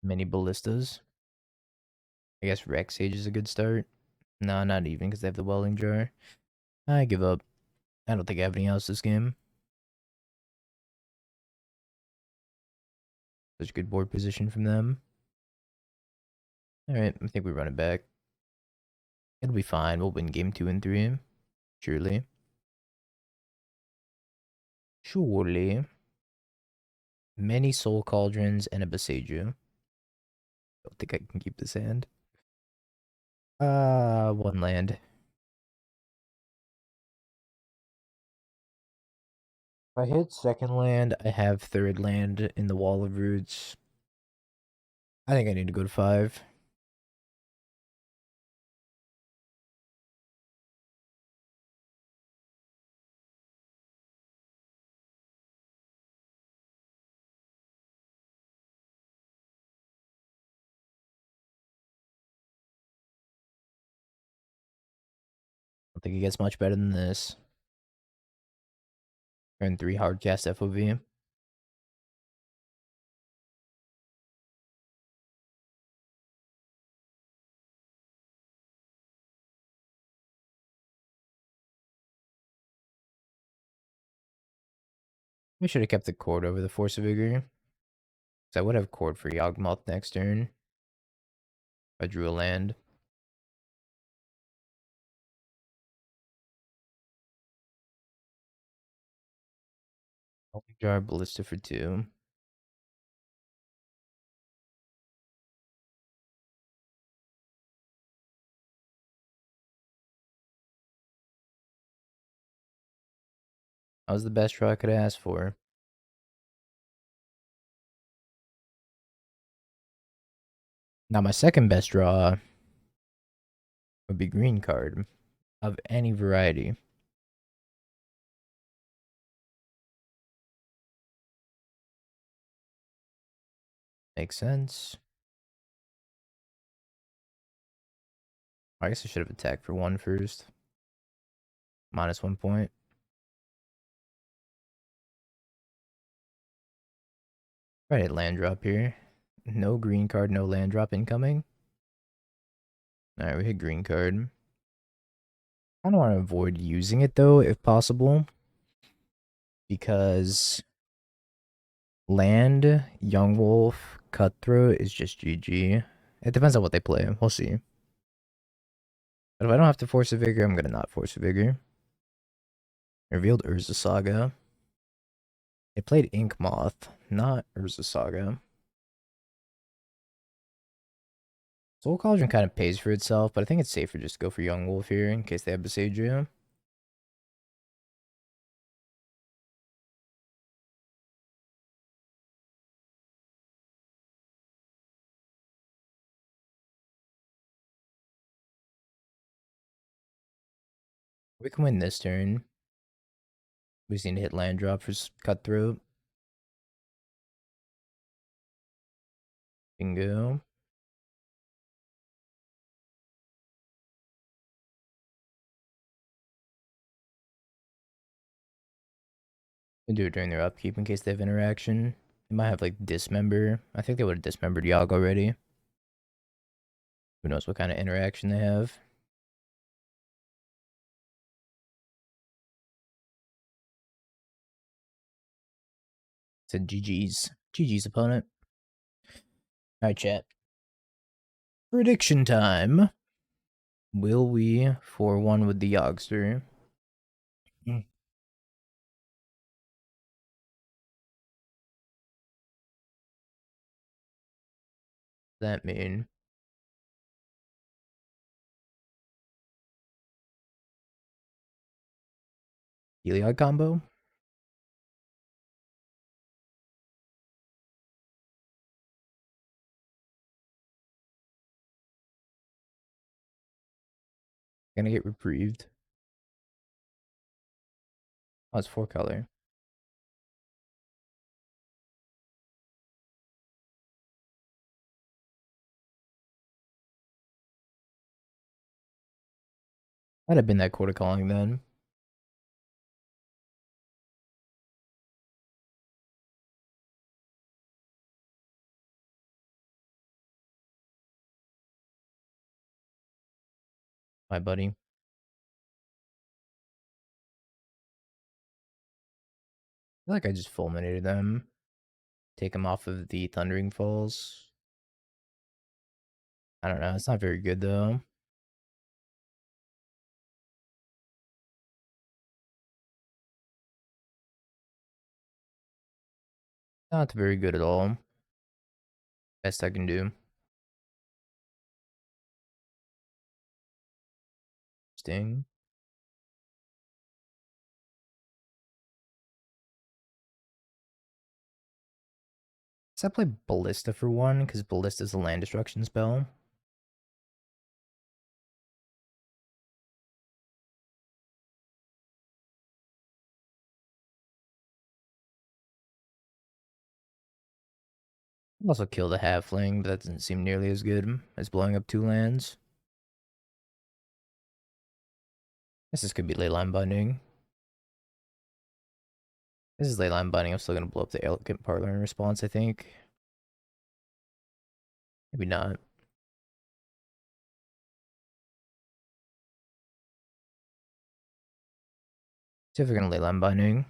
Many ballistas. I guess Rex Sage is a good start. No, not even because they have the Welling Jar. I give up. I don't think I have anything else this game. Such good board position from them. Alright, I think we run it back. It'll be fine. We'll win game 2 and 3. Surely. Surely. Many Soul Cauldrons and a Besaju. Don't think I can keep this hand. One land. If I hit second land, I have third land in the Wall of Roots. I think I need to go to 5. I don't think it gets much better than this. Turn 3 hardcast FOV. We should have kept the Cord over the Force of Vigor. Because I would have Cord for Yawgmoth next turn. If I drew a land. Jar Ballista for 2. That was the best draw I could ask for. Now my second best draw would be green card of any variety. Makes sense. I guess I should have attacked for 1 first. Minus 1 point. Right, land drop here. No green card, no land drop incoming. Alright, we hit green card. I don't want to avoid using it though, if possible. Because land, Young Wolf, Cutthroat is just GG. It depends on what they play. We'll see. But if I don't have to force a Vigor, I'm gonna not force a Vigor. Revealed Urza Saga. It played Yawgmoth, not Urza Saga. Soul Cauldron kind of pays for itself, but I think it's safer just to go for Young Wolf here in case they have Besagria. We can win this turn. We just need to hit land drop for Cutthroat. Bingo. We do it during their upkeep in case they have interaction. They might have like Dismember. I think they would have dismembered Yogg already. Who knows what kind of interaction they have. It's a GG's. GG's opponent. Alright, chat. Prediction time. Will we 4-1 with the Yoggster? That mean Heliod combo? Gonna get reprieved. Oh, it's 4 color. Might have been that quarter calling then. My buddy. I feel like I just fulminated them. Take them off of the Thundering Falls. I don't know. It's not very good though. Not very good at all. Best I can do. Interesting. Does I play Ballista for one? Because Ballista's a land destruction spell. I'll also kill the halfling, but that doesn't seem nearly as good as blowing up 2 lands. This could be Leyline Binding. This is Leyline Binding. I'm still gonna blow up the Elegant Parlor in response, I think. Maybe not. See if we're gonna Leyline Binding.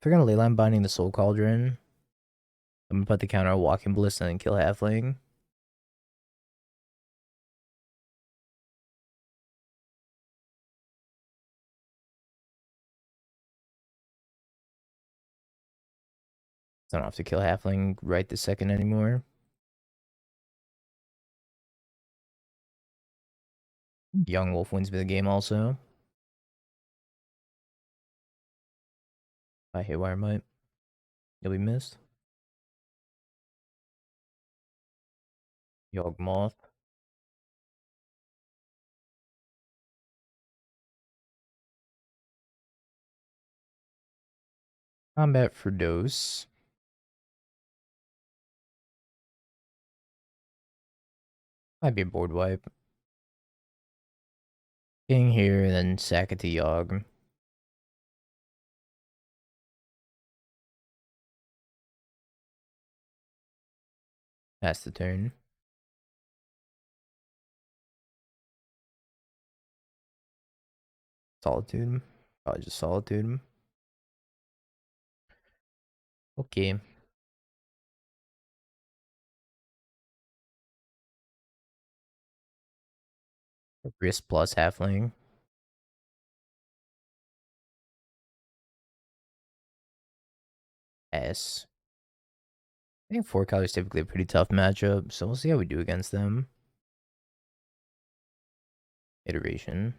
If we're gonna Leyline Binding the Soul Cauldron, I'm gonna put the counter on Walking Ballista and then kill halfling. So I don't have to kill halfling right this second anymore. Yawgmoth wins me the game also. I hit Wire Might. You'll be missed. Yawgmoth. Combat for dose. Might be a board wipe. King here and then sack it to Yawg. That's the turn. Solitude. Probably just Solitude. Okay. Risk plus halfling. S. I think 4 colors typically a pretty tough matchup, so we'll see how we do against them. Iteration.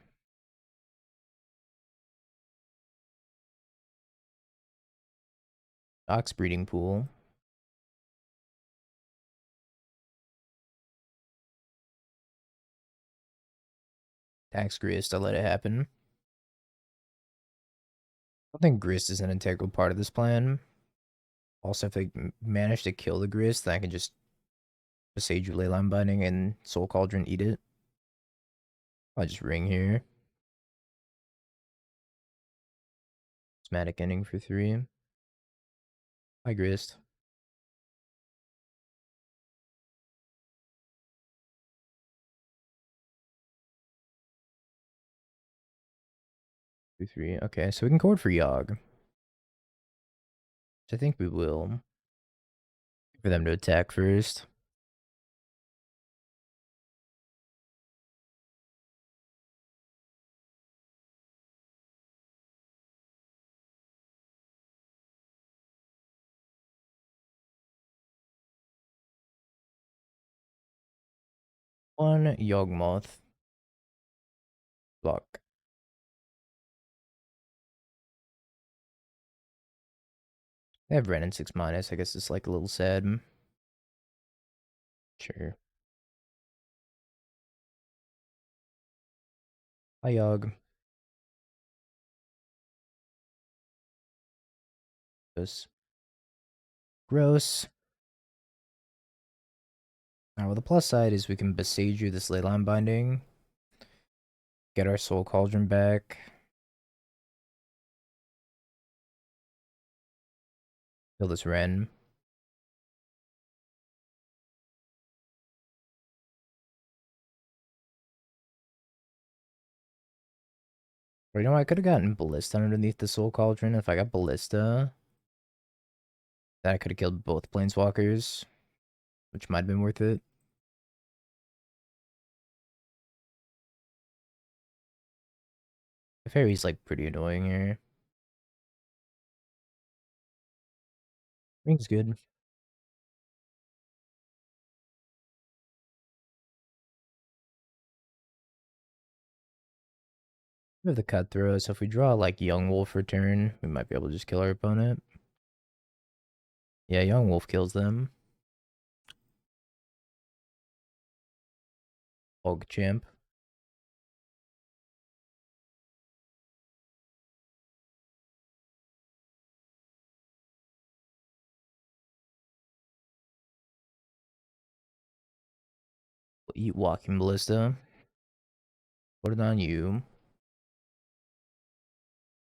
Ox Breeding Pool. Tax Grist, I'll let it happen. I think Grist is an integral part of this plan. Also, if they manage to kill the Grist, then I can just Sage Leyline Binding and Soul Cauldron eat it. I'll just ring here. Prismatic Ending for 3. Hi, Grist. For 3. Okay, so we can chord for Yawg. Which I think we will. For them to attack first. One Yawgmoth. Block. They have Ren and 6 minus. I guess it's like a little sad. Sure. Hi, Yawg. Gross. Gross. Now, well, the plus side is we can Besage you this Leyline Binding. Get our Soul Cauldron back. Kill this Ren. Or you know what? I could have gotten Ballista underneath the Soul Cauldron. If I got Ballista, then I could have killed both Planeswalkers, which might have been worth it. The Fairy's like pretty annoying here. Ring's good. We have the Cutthroat, so if we draw like Yawgmoth for turn, we might be able to just kill our opponent. Yeah, Yawgmoth kills them. Champ. We'll eat Walking Ballista. Put it on you.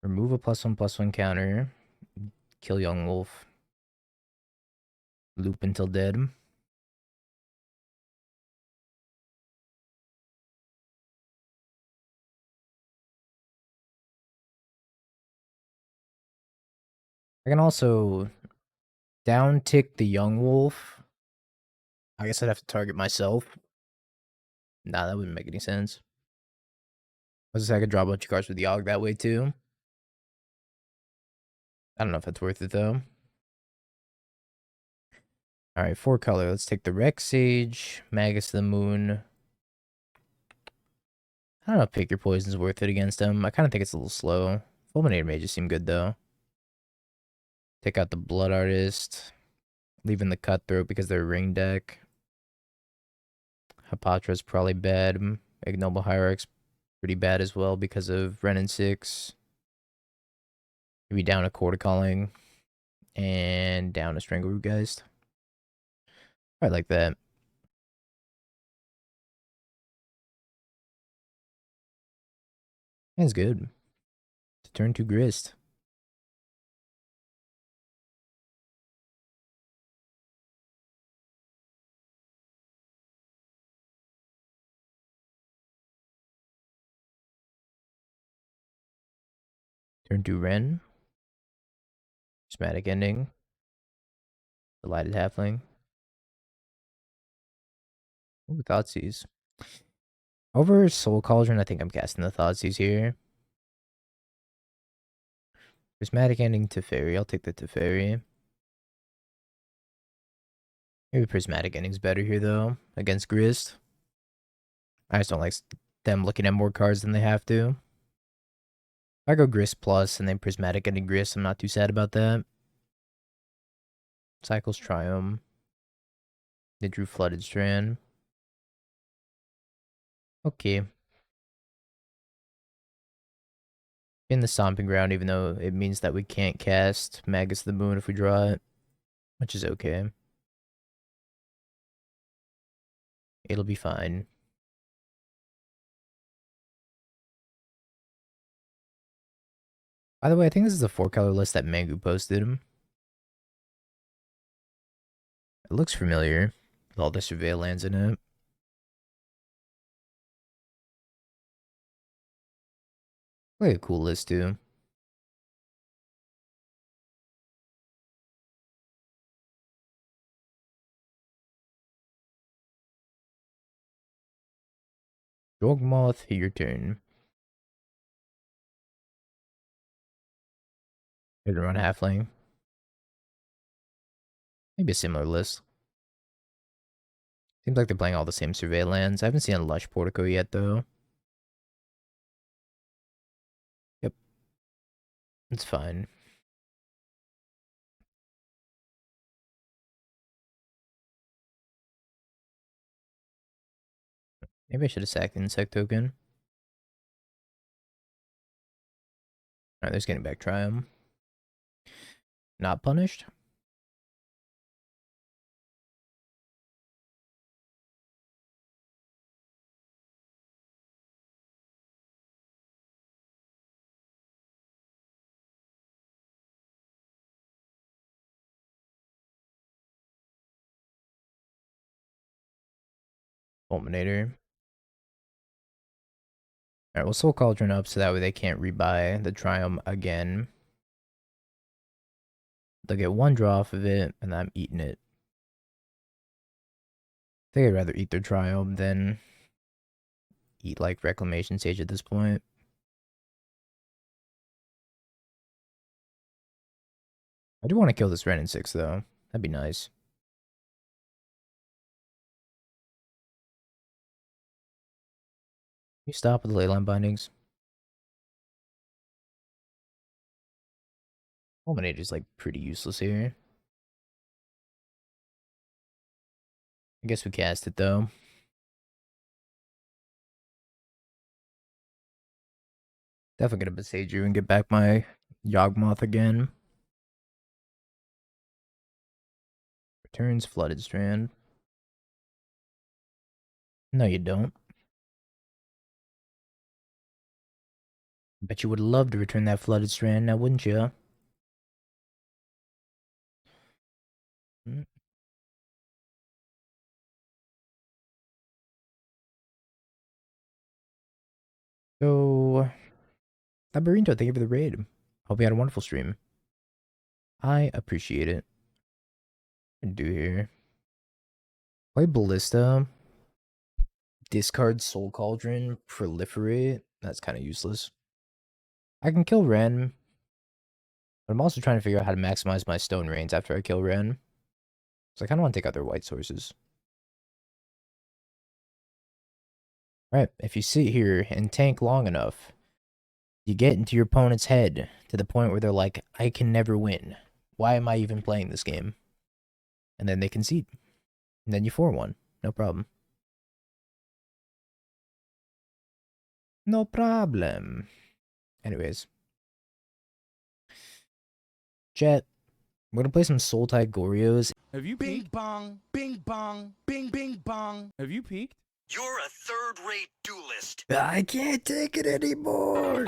Remove a +1/+1 counter. Kill Yawgmoth. Loop until dead. I can also down tick the Yawgmoth. I guess I'd have to target myself. Nah, that wouldn't make any sense. I was just I could draw a bunch of cards with Yogg that way too. I don't know if that's worth it though. Alright, 4-color. Let's take the Rex Sage, Magus of the Moon. I don't know if Pick Your Poison's worth it against him. I kind of think it's a little slow. Fulminator may just seem good though. Take out the Blood Artist. Leaving the Cutthroat because they're a ring deck. Hapatra's probably bad. Ignoble Hierarch's pretty bad as well because of Ren and 6. Maybe down a Quarter Calling. And down a Strangleroot Geist. I like that. That's good. To turn to Grist. Turn to Ren. Prismatic Ending. Delighted Halfling. Ooh, Thoughtseize. Over Soul Cauldron, I think I'm casting the Thoughtseize here. Prismatic Ending Teferi. I'll take the Teferi. Maybe Prismatic Ending's better here, though, against Grist. I just don't like them looking at more cards than they have to. If I go Grist plus and then Prismatic Ending Grist, I'm not too sad about that. Cycles Triumph. They drew Flooded Strand. Okay. In the Stomping Ground, even though it means that we can't cast Magus of the Moon if we draw it, which is okay. It'll be fine. By the way, I think this is a 4-color list that Mangu posted. It looks familiar with all the Surveil lands in it. Like a cool list too. Yawgmoth, your turn. Hit and run halfling. Maybe a similar list. Seems like they're playing all the same Survey lands. I haven't seen a Lush Portico yet, though. Yep. It's fine. Maybe I should have sacked the Insect token. Alright, there's getting back Triumph. Not punished? Fulminator. Alright, we'll Soul Cauldron up so that way they can't rebuy the Triumph again. They'll get one draw off of it, and I'm eating it. I think I'd rather eat their Triumph than eat like Reclamation Sage at this point. I do want to kill this Ren in 6 though. That'd be nice. You stop with the Leyline Bindings. Fulminator's like pretty useless here. I guess we cast it though. Definitely gonna besage you and get back my Yawgmoth again. Returns Flooded Strand. No, you don't. Bet you would love to return that Flooded Strand now, wouldn't you? Mm. So, Labyrinto, thank you for the raid. Hope you had a wonderful stream. I appreciate it. What do here? Play Ballista. Discard Soul Cauldron. Proliferate. That's kind of useless. I can kill Ren. But I'm also trying to figure out how to maximize my Stone Rains after I kill Ren. So I kind of want to take out their white sources. Alright, if you sit here and tank long enough, you get into your opponent's head to the point where they're like, I can never win. Why am I even playing this game? And then they concede. And then you 4-1. No problem. No problem. Anyways. Chat, we're gonna play some Soul Tide Gorios. Have you Bing peeked? bong, bing bong, bing bing bong. Have you peeked? You're a third-rate duelist. I can't take it anymore.